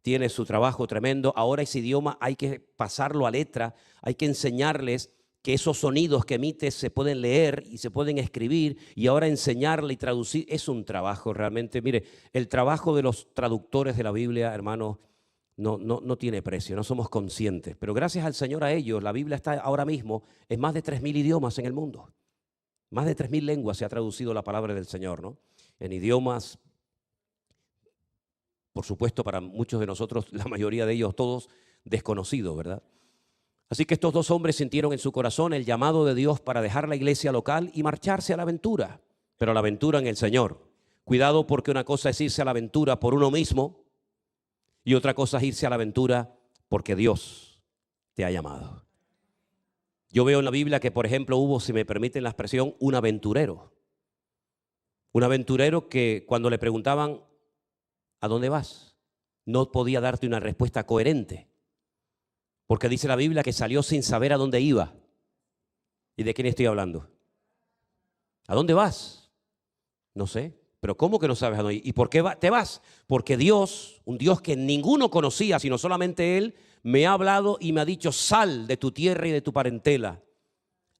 tiene su trabajo tremendo. Ahora ese idioma hay que pasarlo a letra, hay que enseñarles que esos sonidos que emites se pueden leer y se pueden escribir, y ahora enseñarle y traducir es un trabajo realmente. Mire, el trabajo de los traductores de la Biblia, hermanos, no tiene precio, no somos conscientes. Pero gracias al Señor a ellos, la Biblia está ahora mismo en más de 3.000 idiomas en el mundo. Más de 3.000 lenguas se ha traducido la palabra del Señor, ¿no? En idiomas, por supuesto, para muchos de nosotros, la mayoría de ellos todos desconocidos, ¿verdad? Así que estos dos hombres sintieron en su corazón el llamado de Dios para dejar la iglesia local y marcharse a la aventura, pero a la aventura en el Señor. Cuidado, porque una cosa es irse a la aventura por uno mismo y otra cosa es irse a la aventura porque Dios te ha llamado. Yo veo en la Biblia que, por ejemplo, hubo, si me permiten la expresión, un aventurero. Un aventurero que cuando le preguntaban, ¿a dónde vas?, no podía darte una respuesta coherente. Porque dice la Biblia que salió sin saber a dónde iba. ¿Y de quién estoy hablando? ¿A dónde vas? No sé. ¿Pero cómo que no sabes a dónde ir? ¿Y por qué te vas? Porque Dios, un Dios que ninguno conocía, sino solamente Él, me ha hablado y me ha dicho: sal de tu tierra y de tu parentela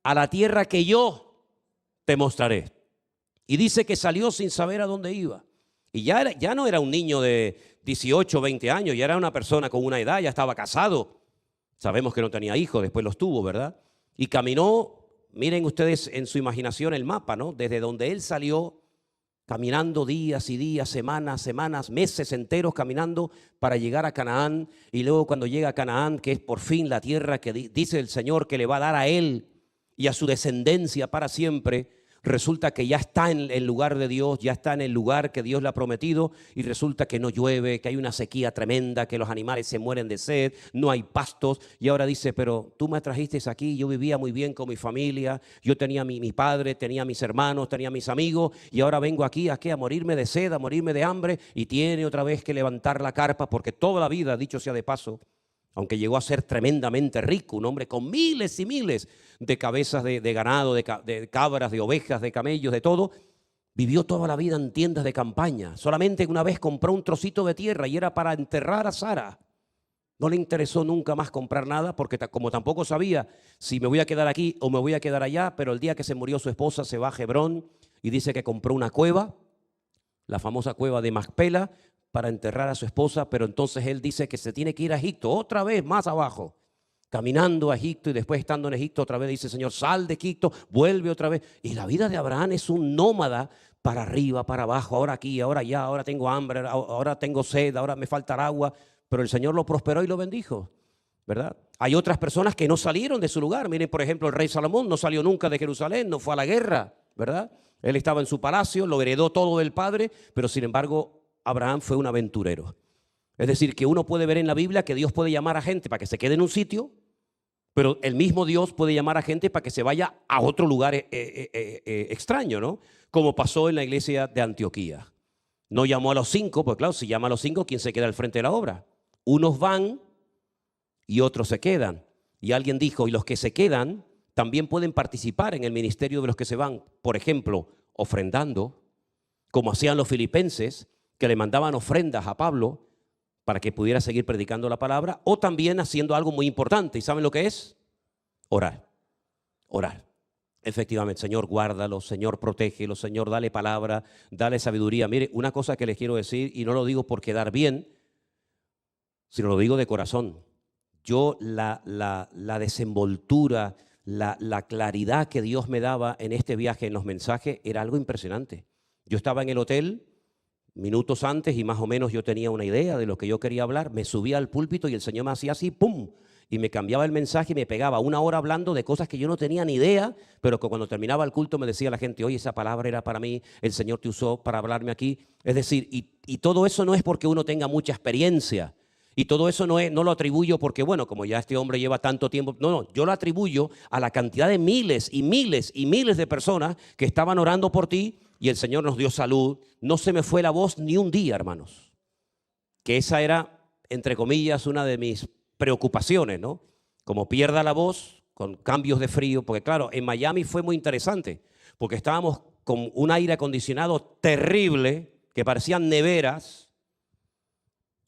a la tierra que yo te mostraré. Y dice que salió sin saber a dónde iba. Y ya no era un niño de 18, 20 años, ya era una persona con una edad, ya estaba casado. Sabemos que no tenía hijos, después los tuvo, ¿verdad? Y caminó, miren ustedes en su imaginación el mapa, ¿no? Desde donde él salió, caminando días y días, semanas, meses enteros caminando para llegar a Canaán. Y luego cuando llega a Canaán, que es por fin la tierra que dice el Señor que le va a dar a él y a su descendencia para siempre, resulta que ya está en el lugar de Dios, ya está en el lugar que Dios le ha prometido, y resulta que no llueve, que hay una sequía tremenda, que los animales se mueren de sed, no hay pastos. Y ahora dice: pero tú me trajiste aquí, yo vivía muy bien con mi familia, yo tenía mi padre, tenía mis hermanos, tenía mis amigos, y ahora vengo aquí ¿a qué? A morirme de sed, a morirme de hambre. Y tiene otra vez que levantar la carpa, porque toda la vida, dicho sea de paso, aunque llegó a ser tremendamente rico, un hombre con miles y miles de cabezas de ganado, de cabras, de ovejas, de camellos, de todo, vivió toda la vida en tiendas de campaña. Solamente una vez compró un trocito de tierra y era para enterrar a Sara. No le interesó nunca más comprar nada, porque como tampoco sabía si me voy a quedar aquí o me voy a quedar allá. Pero el día que se murió su esposa se va a Hebrón y dice que compró una cueva, la famosa cueva de Macpela, para enterrar a su esposa. Pero entonces él dice que se tiene que ir a Egipto, otra vez más abajo, caminando a Egipto, y después estando en Egipto otra vez dice: Señor, sal de Egipto, vuelve otra vez. Y la vida de Abraham es un nómada, para arriba, para abajo, ahora aquí, ahora allá, ahora tengo hambre, ahora tengo sed, ahora me falta agua. Pero el Señor lo prosperó y lo bendijo, ¿verdad? Hay otras personas que no salieron de su lugar. Miren, por ejemplo, el rey Salomón no salió nunca de Jerusalén, no fue a la guerra, ¿verdad? Él estaba en su palacio, lo heredó todo del padre, pero sin embargo Abraham fue un aventurero. Es decir, que uno puede ver en la Biblia que Dios puede llamar a gente para que se quede en un sitio, pero el mismo Dios puede llamar a gente para que se vaya a otro lugar extraño, ¿no? Como pasó en la iglesia de Antioquía. No llamó a los 5, pues claro, si llama a los 5, ¿quién se queda al frente de la obra? Unos van y otros se quedan. Y alguien dijo: y los que se quedan también pueden participar en el ministerio de los que se van. Por ejemplo, ofrendando, como hacían los filipenses, que le mandaban ofrendas a Pablo para que pudiera seguir predicando la palabra, o también haciendo algo muy importante. ¿Y saben lo que es? Orar. Orar. Efectivamente: Señor, guárdalo, Señor, protégelo, Señor, dale palabra, dale sabiduría. Mire, una cosa que les quiero decir, y no lo digo por quedar bien, sino lo digo de corazón. Yo la desenvoltura, la claridad que Dios me daba en este viaje, en los mensajes, era algo impresionante. Yo estaba en el hotel minutos antes y más o menos yo tenía una idea de lo que yo quería hablar. Me subía al púlpito y el Señor me hacía así, ¡pum!, y me cambiaba el mensaje y me pegaba una hora hablando de cosas que yo no tenía ni idea, pero que cuando terminaba el culto me decía la gente: oye, esa palabra era para mí, el Señor te usó para hablarme aquí. Es decir, y todo eso no es porque uno tenga mucha experiencia, y todo eso no lo atribuyo porque, bueno, como ya este hombre lleva tanto tiempo. No, yo lo atribuyo a la cantidad de miles y miles y miles de personas que estaban orando por ti y el Señor nos dio salud. No se me fue la voz ni un día, hermanos. Que esa era, entre comillas, una de mis preocupaciones, ¿no? Como pierda la voz con cambios de frío, porque claro, en Miami fue muy interesante, porque estábamos con un aire acondicionado terrible, que parecían neveras,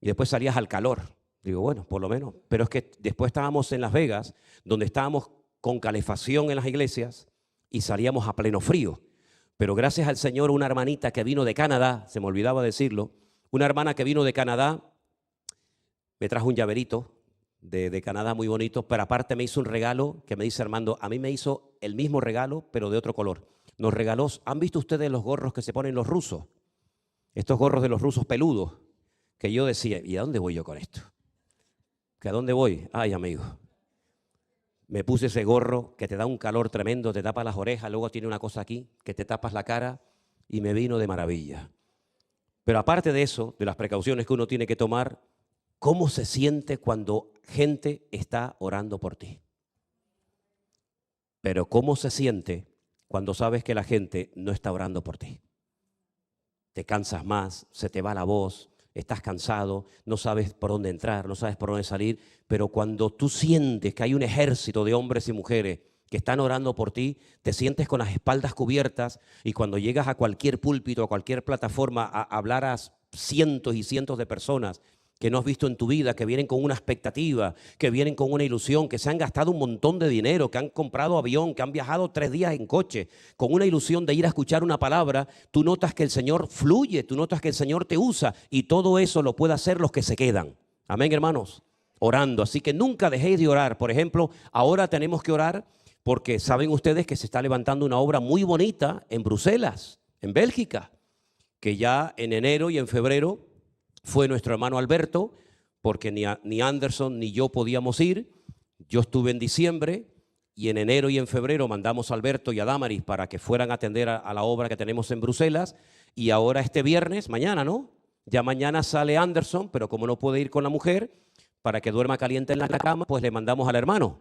y después salías al calor. Digo, bueno, por lo menos. Pero es que después estábamos en Las Vegas, donde estábamos con calefacción en las iglesias y salíamos a pleno frío. Pero gracias al Señor, una hermanita que vino de Canadá, se me olvidaba decirlo, una hermana que vino de Canadá, me trajo un llaverito de Canadá muy bonito, pero aparte me hizo un regalo que me dice Armando, a mí me hizo el mismo regalo, pero de otro color. Nos regaló, ¿han visto ustedes los gorros que se ponen los rusos? Estos gorros de los rusos peludos, que yo decía, ¿y a dónde voy yo con esto? ¿Que a dónde voy? Ay, amigo. Me puse ese gorro que te da un calor tremendo, te tapa las orejas, luego tiene una cosa aquí, que te tapas la cara, y me vino de maravilla. Pero aparte de eso, de las precauciones que uno tiene que tomar, ¿cómo se siente cuando gente está orando por ti? Pero ¿cómo se siente cuando sabes que la gente no está orando por ti? Te cansas más, se te va la voz, estás cansado, no sabes por dónde entrar, no sabes por dónde salir, pero cuando tú sientes que hay un ejército de hombres y mujeres que están orando por ti, te sientes con las espaldas cubiertas y cuando llegas a cualquier púlpito, a cualquier plataforma, a hablar a cientos y cientos de personas que no has visto en tu vida, que vienen con una expectativa, que vienen con una ilusión, que se han gastado un montón de dinero, que han comprado avión, que han viajado 3 días en coche, con una ilusión de ir a escuchar una palabra, tú notas que el Señor fluye, tú notas que el Señor te usa y todo eso lo puede hacer los que se quedan. Amén, hermanos, orando. Así que nunca dejéis de orar. Por ejemplo, ahora tenemos que orar porque saben ustedes que se está levantando una obra muy bonita en Bruselas, en Bélgica, que ya en enero y en febrero fue nuestro hermano Alberto, porque ni Anderson ni yo podíamos ir. Yo estuve en diciembre y en enero y en febrero mandamos a Alberto y a Damaris para que fueran a atender a la obra que tenemos en Bruselas. Y ahora este viernes, mañana, ¿no? Ya mañana sale Anderson, pero como no puede ir con la mujer, para que duerma caliente en la cama, pues le mandamos al hermano.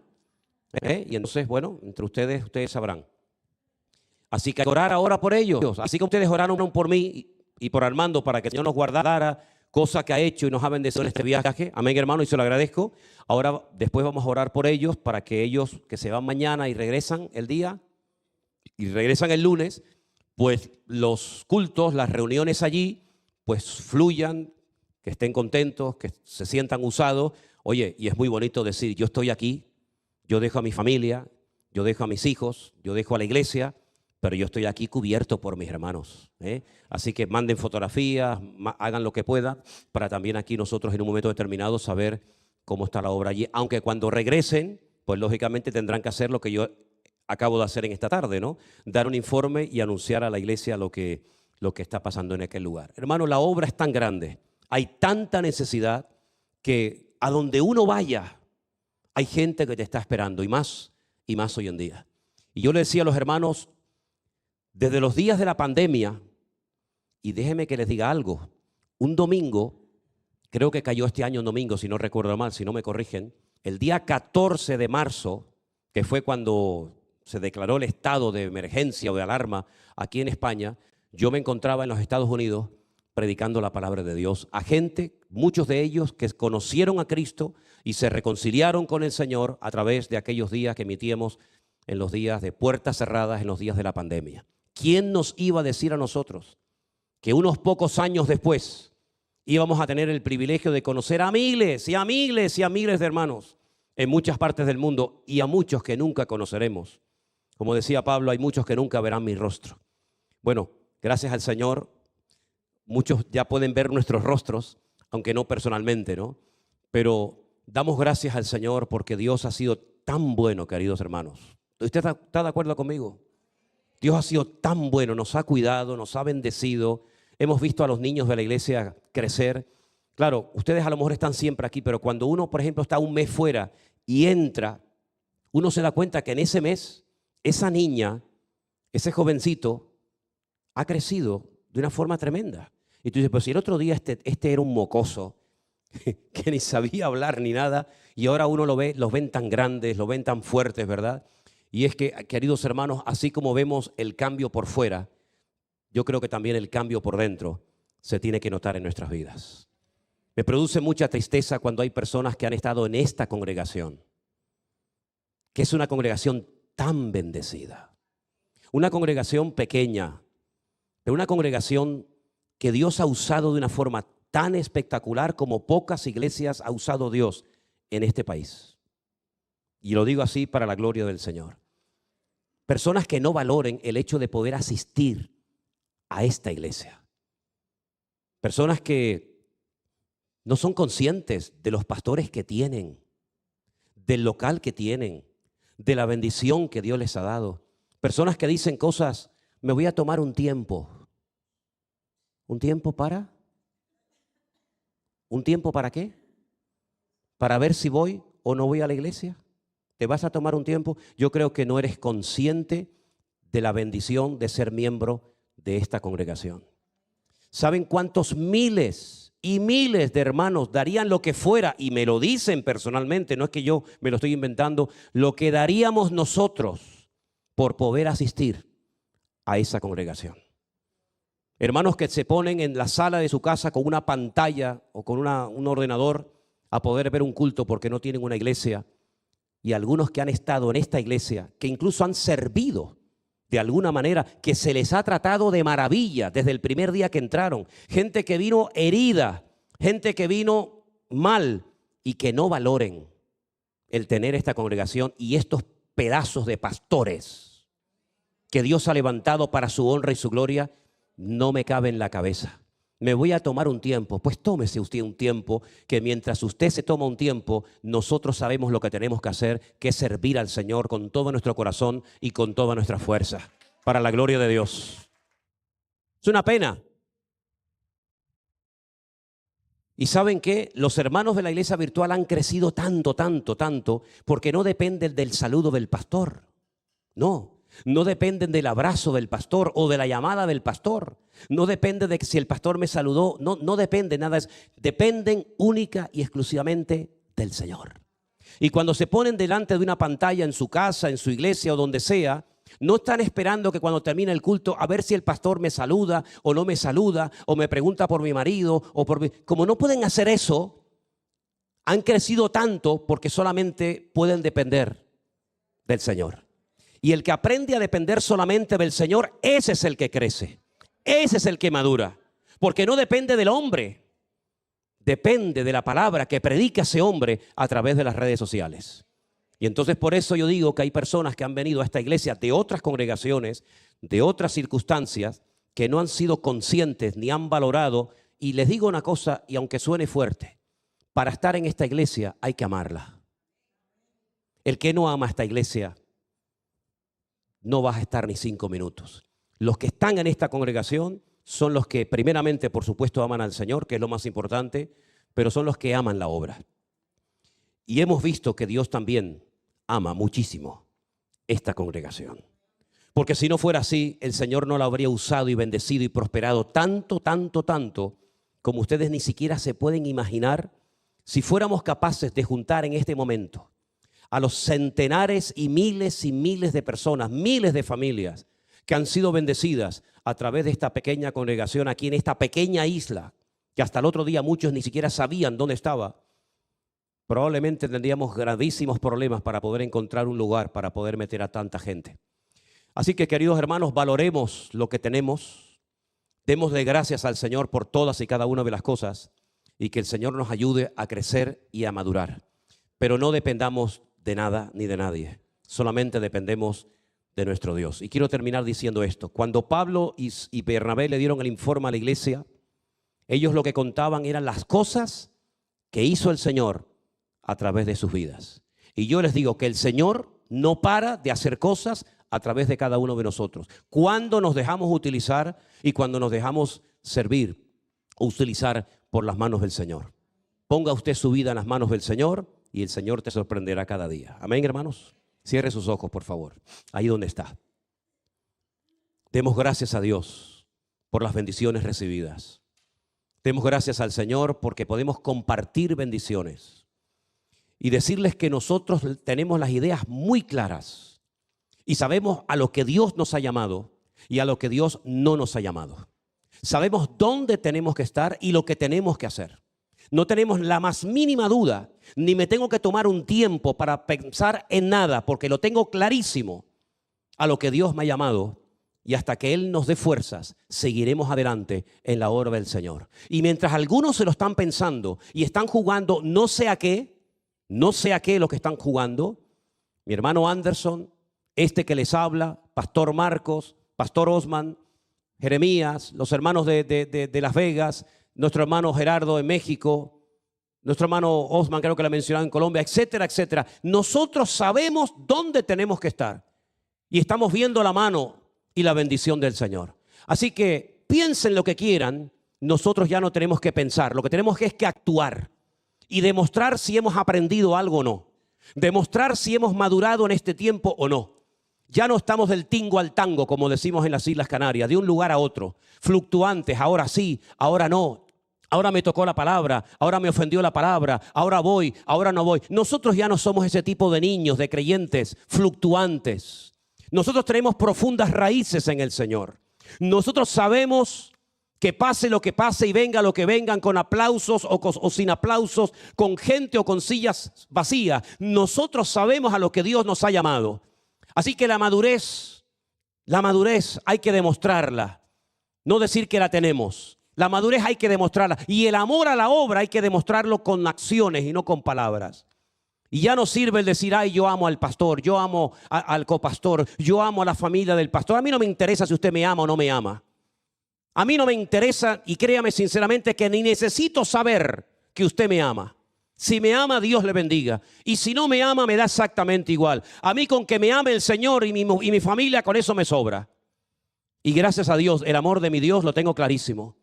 Y entonces, bueno, entre ustedes sabrán. Así que orar ahora por ellos. Así que ustedes oraron por mí y por Armando para que el Señor nos guardara, cosa que ha hecho y nos ha bendecido en este viaje. Amén, hermano, y se lo agradezco. Ahora, después vamos a orar por ellos para que ellos que se van mañana y regresan el día y regresan el lunes, pues los cultos, las reuniones allí, pues fluyan, que estén contentos, que se sientan usados. Oye, y es muy bonito decir, yo estoy aquí, yo dejo a mi familia, yo dejo a mis hijos, yo dejo a la iglesia, pero yo estoy aquí cubierto por mis hermanos. Así que manden fotografías, hagan lo que puedan, para también aquí nosotros en un momento determinado saber cómo está la obra allí. Aunque cuando regresen, pues lógicamente tendrán que hacer lo que yo acabo de hacer en esta tarde, ¿no? Dar un informe y anunciar a la iglesia lo que está pasando en aquel lugar. Hermano, la obra es tan grande, hay tanta necesidad que a donde uno vaya, hay gente que te está esperando y más hoy en día. Y yo le decía a los hermanos, desde los días de la pandemia, y déjenme que les diga algo, un domingo, creo que cayó este año un domingo, si no recuerdo mal, si no me corrigen, el día 14 de marzo, que fue cuando se declaró el estado de emergencia o de alarma aquí en España, yo me encontraba en los Estados Unidos predicando la palabra de Dios a gente, muchos de ellos que conocieron a Cristo y se reconciliaron con el Señor a través de aquellos días que emitíamos en los días de puertas cerradas, en los días de la pandemia. ¿Quién nos iba a decir a nosotros que unos pocos años después íbamos a tener el privilegio de conocer a miles y a miles y a miles de hermanos en muchas partes del mundo y a muchos que nunca conoceremos? Como decía Pablo, hay muchos que nunca verán mi rostro. Bueno, gracias al Señor, muchos ya pueden ver nuestros rostros, aunque no personalmente, ¿no? Pero damos gracias al Señor porque Dios ha sido tan bueno, queridos hermanos. ¿Usted está de acuerdo conmigo? Dios ha sido tan bueno, nos ha cuidado, nos ha bendecido. Hemos visto a los niños de la iglesia crecer. Claro, ustedes a lo mejor están siempre aquí, pero cuando uno, por ejemplo, está un mes fuera y entra, uno se da cuenta que en ese mes, esa niña, ese jovencito, ha crecido de una forma tremenda. Y tú dices, pues si el otro día este era un mocoso, que ni sabía hablar ni nada, y ahora uno lo ve, los ven tan grandes, los ven tan fuertes, ¿verdad? Y es que, queridos hermanos, así como vemos el cambio por fuera, yo creo que también el cambio por dentro se tiene que notar en nuestras vidas. Me produce mucha tristeza cuando hay personas que han estado en esta congregación, que es una congregación tan bendecida, una congregación pequeña, pero una congregación que Dios ha usado de una forma tan espectacular como pocas iglesias ha usado Dios en este país. Y lo digo así para la gloria del Señor. Personas que no valoren el hecho de poder asistir a esta iglesia. Personas que no son conscientes de los pastores que tienen, del local que tienen, de la bendición que Dios les ha dado. Personas que dicen cosas, me voy a tomar un tiempo. ¿Un tiempo para? ¿Un tiempo para qué? ¿Para ver si voy o no voy a la iglesia? ¿Te vas a tomar un tiempo? Yo creo que no eres consciente de la bendición de ser miembro de esta congregación. ¿Saben cuántos miles y miles de hermanos darían lo que fuera? Y me lo dicen personalmente, no es que yo me lo estoy inventando, lo que daríamos nosotros por poder asistir a esa congregación. Hermanos que se ponen en la sala de su casa con una pantalla o con un ordenador a poder ver un culto porque no tienen una iglesia. Y algunos que han estado en esta iglesia, que incluso han servido de alguna manera, que se les ha tratado de maravilla desde el primer día que entraron. Gente que vino herida, gente que vino mal y que no valoren el tener esta congregación y estos pedazos de pastores que Dios ha levantado para su honra y su gloria. No me cabe en la cabeza. Me voy a tomar un tiempo. Pues tómese usted un tiempo, que mientras usted se toma un tiempo, nosotros sabemos lo que tenemos que hacer, que es servir al Señor con todo nuestro corazón y con toda nuestra fuerza, para la gloria de Dios. Es una pena. ¿Y saben qué? Los hermanos de la iglesia virtual han crecido tanto, porque no dependen del saludo del pastor. No dependen del abrazo del pastor o de la llamada del pastor. No depende de si el pastor me saludó. No depende nada. Dependen única y exclusivamente del Señor. Y cuando se ponen delante de una pantalla en su casa, en su iglesia o donde sea, no están esperando que cuando termine el culto a ver si el pastor me saluda o no me saluda o me pregunta por mi marido o por mi... Como no pueden hacer eso, han crecido tanto porque solamente pueden depender del Señor. Y el que aprende a depender solamente del Señor, ese es el que crece. Ese es el que madura. Porque no depende del hombre. Depende de la palabra que predica ese hombre a través de las redes sociales. Y entonces por eso yo digo que hay personas que han venido a esta iglesia de otras congregaciones, de otras circunstancias, que no han sido conscientes ni han valorado. Y les digo una cosa, y aunque suene fuerte, para estar en esta iglesia hay que amarla. El que no ama esta iglesia no vas a estar ni 5 minutos. Los que están en esta congregación son los que primeramente, por supuesto, aman al Señor, que es lo más importante, pero son los que aman la obra. Y hemos visto que Dios también ama muchísimo esta congregación. Porque si no fuera así, el Señor no la habría usado y bendecido y prosperado tanto, como ustedes ni siquiera se pueden imaginar, si fuéramos capaces de juntar en este momento a los centenares y miles de personas, miles de familias que han sido bendecidas a través de esta pequeña congregación aquí en esta pequeña isla, que hasta el otro día muchos ni siquiera sabían dónde estaba. Probablemente tendríamos gravísimos problemas para poder encontrar un lugar para poder meter a tanta gente. Así que, queridos hermanos, valoremos lo que tenemos, démosle gracias al Señor por todas y cada una de las cosas y que el Señor nos ayude a crecer y a madurar. Pero no dependamos de nada ni de nadie, solamente dependemos de nuestro Dios. Y quiero terminar diciendo esto. Cuando Pablo y Bernabé le dieron el informe a la iglesia, ellos lo que contaban eran las cosas que hizo el Señor a través de sus vidas. Y yo les digo que el Señor no para de hacer cosas a través de cada uno de nosotros. Cuando nos dejamos utilizar y cuando nos dejamos servir o utilizar por las manos del Señor. Ponga usted su vida en las manos del Señor y el Señor te sorprenderá cada día. Amén, hermanos. Cierre sus ojos, por favor, ahí donde está. Demos gracias a Dios por las bendiciones recibidas. Demos gracias al Señor porque podemos compartir bendiciones y decirles que nosotros tenemos las ideas muy claras y sabemos a lo que Dios nos ha llamado y a lo que Dios no nos ha llamado. Sabemos dónde tenemos que estar y lo que tenemos que hacer. No tenemos la más mínima duda, ni me tengo que tomar un tiempo para pensar en nada, porque lo tengo clarísimo a lo que Dios me ha llamado. Y hasta que Él nos dé fuerzas, seguiremos adelante en la obra del Señor. Y mientras algunos se lo están pensando y están jugando no sé a qué lo que están jugando, mi hermano Anderson, este que les habla, Pastor Marcos, Pastor Osman, Jeremías, los hermanos de Las Vegas, nuestro hermano Gerardo en México, nuestro hermano Osman, creo que lo mencionado en Colombia, etcétera, etcétera. Nosotros sabemos dónde tenemos que estar y estamos viendo la mano y la bendición del Señor. Así que piensen lo que quieran, nosotros ya no tenemos que pensar, lo que tenemos es que actuar y demostrar si hemos aprendido algo o no, demostrar si hemos madurado en este tiempo o no. Ya no estamos del tingo al tango, como decimos en las Islas Canarias, de un lugar a otro, fluctuantes, ahora sí, ahora no, ahora me tocó la palabra, ahora me ofendió la palabra, ahora voy, ahora no voy. Nosotros ya no somos ese tipo de niños, de creyentes fluctuantes. Nosotros tenemos profundas raíces en el Señor. Nosotros sabemos que pase lo que pase y venga lo que vengan, con aplausos o sin aplausos, con gente o con sillas vacías. Nosotros sabemos a lo que Dios nos ha llamado. Así que la madurez hay que demostrarla. No decir que la tenemos. La madurez hay que demostrarla. Y el amor a la obra hay que demostrarlo con acciones y no con palabras. Y ya no sirve el decir, ay, yo amo al pastor, yo amo al copastor, yo amo a la familia del pastor. A mí no me interesa si usted me ama o no me ama. A mí no me interesa, y créame sinceramente que ni necesito saber que usted me ama. Si me ama, Dios le bendiga. Y si no me ama, me da exactamente igual. A mí con que me ame el Señor y mi familia, con eso me sobra. Y gracias a Dios, el amor de mi Dios lo tengo clarísimo.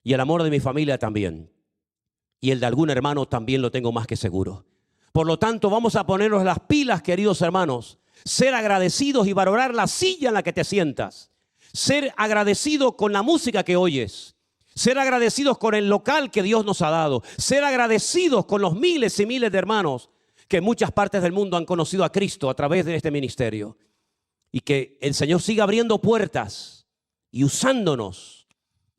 Y el amor de mi familia también. Y el de algún hermano también lo tengo más que seguro. Por lo tanto, vamos a ponernos las pilas, queridos hermanos. Ser agradecidos y valorar la silla en la que te sientas. Ser agradecido con la música que oyes. Ser agradecidos con el local que Dios nos ha dado. Ser agradecidos con los miles y miles de hermanos que en muchas partes del mundo han conocido a Cristo a través de este ministerio. Y que el Señor siga abriendo puertas y usándonos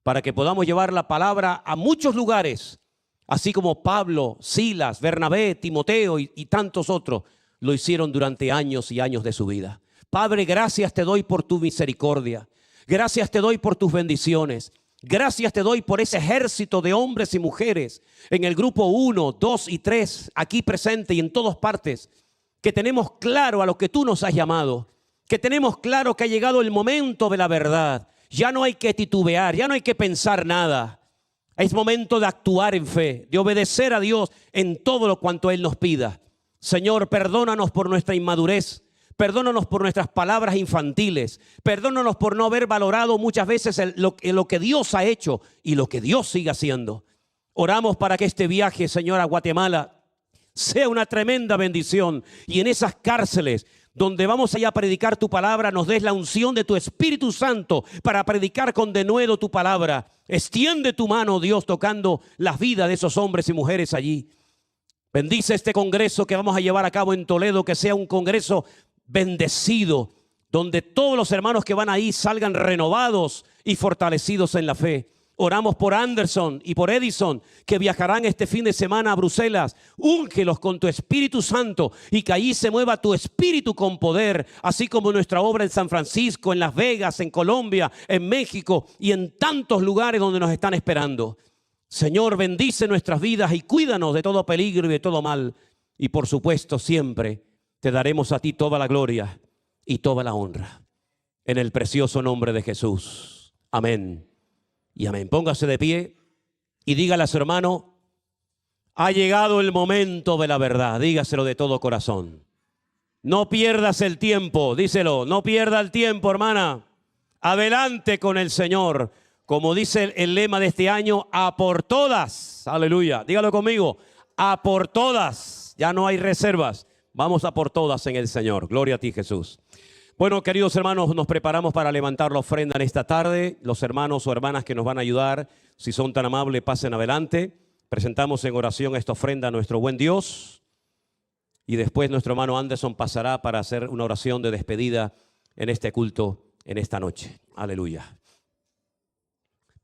para que podamos llevar la palabra a muchos lugares. Así como Pablo, Silas, Bernabé, Timoteo y tantos otros lo hicieron durante años y años de su vida. Padre, gracias te doy por tu misericordia. Gracias te doy por tus bendiciones. Gracias te doy por ese ejército de hombres y mujeres en el grupo 1, 2 y 3, aquí presente y en todas partes, que tenemos claro a lo que tú nos has llamado, que tenemos claro que ha llegado el momento de la verdad. Ya no hay que titubear, ya no hay que pensar nada. Es momento de actuar en fe, de obedecer a Dios en todo lo cuanto Él nos pida. Señor, perdónanos por nuestra inmadurez. Perdónanos por nuestras palabras infantiles. Perdónanos por no haber valorado muchas veces lo que Dios ha hecho y lo que Dios sigue haciendo. Oramos para que este viaje, Señor, a Guatemala sea una tremenda bendición. Y en esas cárceles donde vamos allá a predicar tu palabra, nos des la unción de tu Espíritu Santo para predicar con denuedo tu palabra. Extiende tu mano, Dios, tocando las vidas de esos hombres y mujeres allí. Bendice este congreso que vamos a llevar a cabo en Toledo, que sea un congreso bendecido, donde todos los hermanos que van ahí salgan renovados y fortalecidos en la fe. Oramos por Anderson y por Edison, que viajarán este fin de semana a Bruselas. Úngelos con tu Espíritu Santo y que allí se mueva tu Espíritu con poder, así como nuestra obra en San Francisco, en Las Vegas, en Colombia, en México y en tantos lugares donde nos están esperando. Señor, bendice nuestras vidas y cuídanos de todo peligro y de todo mal. Y por supuesto, siempre te daremos a ti toda la gloria y toda la honra. En el precioso nombre de Jesús. Amén. Y amén. Póngase de pie y dígale a su hermano, ha llegado el momento de la verdad. Dígaselo de todo corazón. No pierdas el tiempo, díselo, no pierda el tiempo, hermana. Adelante con el Señor. Como dice el lema de este año, a por todas. Aleluya. Dígalo conmigo, a por todas. Ya no hay reservas. Vamos a por todas en el Señor. Gloria a ti, Jesús. Bueno, queridos hermanos, nos preparamos para levantar la ofrenda en esta tarde. Los hermanos o hermanas que nos van a ayudar, si son tan amables, pasen adelante. Presentamos en oración esta ofrenda a nuestro buen Dios. Y después nuestro hermano Anderson pasará para hacer una oración de despedida en este culto en esta noche. Aleluya.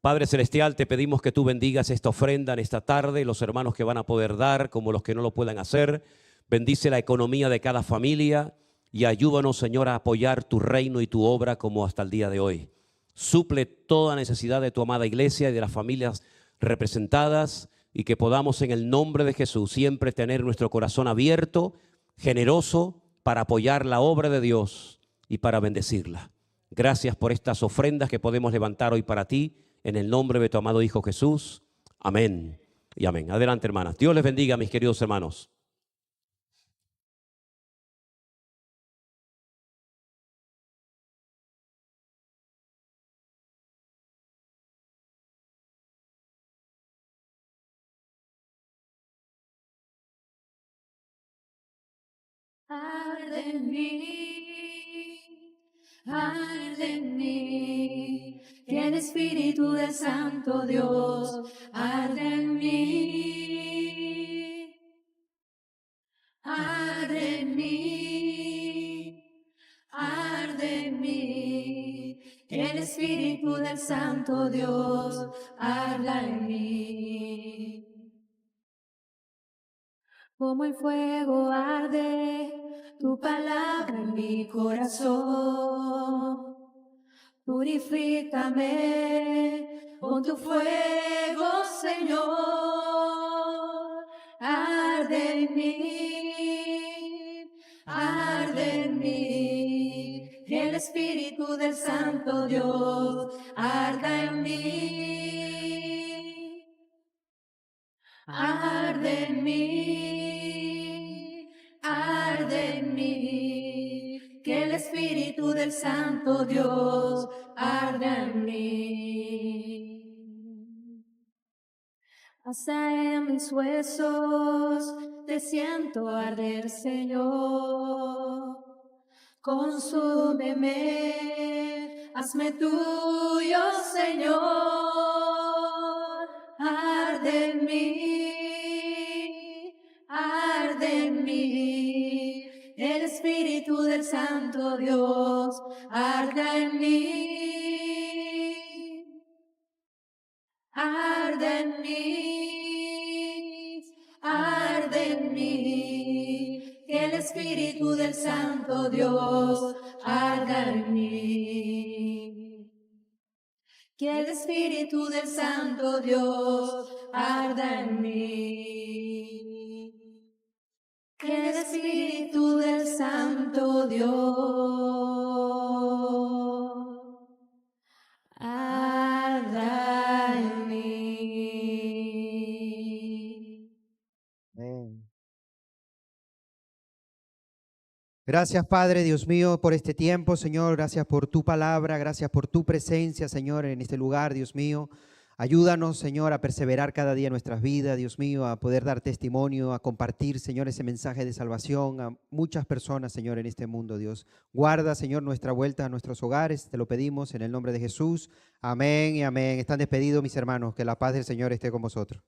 Padre Celestial, te pedimos que tú bendigas esta ofrenda en esta tarde, los hermanos que van a poder dar como los que no lo puedan hacer. Bendice la economía de cada familia y ayúdanos, Señor, a apoyar tu reino y tu obra como hasta el día de hoy. Suple toda necesidad de tu amada iglesia y de las familias representadas y que podamos en el nombre de Jesús siempre tener nuestro corazón abierto, generoso, para apoyar la obra de Dios y para bendecirla. Gracias por estas ofrendas que podemos levantar hoy para ti, en el nombre de tu amado Hijo Jesús. Amén y amén. Adelante, hermanas. Dios les bendiga, mis queridos hermanos. Arde en mí, que el Espíritu del Santo Dios arde en mí, arde en mí, arde en mí, que el Espíritu del Santo Dios arda en mí. Como el fuego arde tu palabra en mi corazón. Purifícame con tu fuego, Señor. Arde en mí, que el Espíritu del Santo Dios arda en mí. Arde en mí, arde en mí, que el Espíritu del Santo Dios arda en mí. Hasta en mis huesos te siento arder, Señor. Consúmeme, hazme tuyo, Señor. Arde en mí, el Espíritu del Santo Dios, arda en mí, arde en mí, arde en mí, que el Espíritu del Santo Dios arda en mí. Que el Espíritu del Santo Dios arda en mí. Que el Espíritu del Santo Dios arda en mí. Amén. Gracias, Padre, Dios mío, por este tiempo, Señor. Gracias por tu palabra, gracias por tu presencia, Señor, en este lugar, Dios mío. Ayúdanos, Señor, a perseverar cada día en nuestras vidas, Dios mío, a poder dar testimonio, a compartir, Señor, ese mensaje de salvación a muchas personas, Señor, en este mundo, Dios. Guarda, Señor, nuestra vuelta a nuestros hogares, te lo pedimos en el nombre de Jesús. Amén y amén. Están despedidos, mis hermanos. Que la paz del Señor esté con vosotros.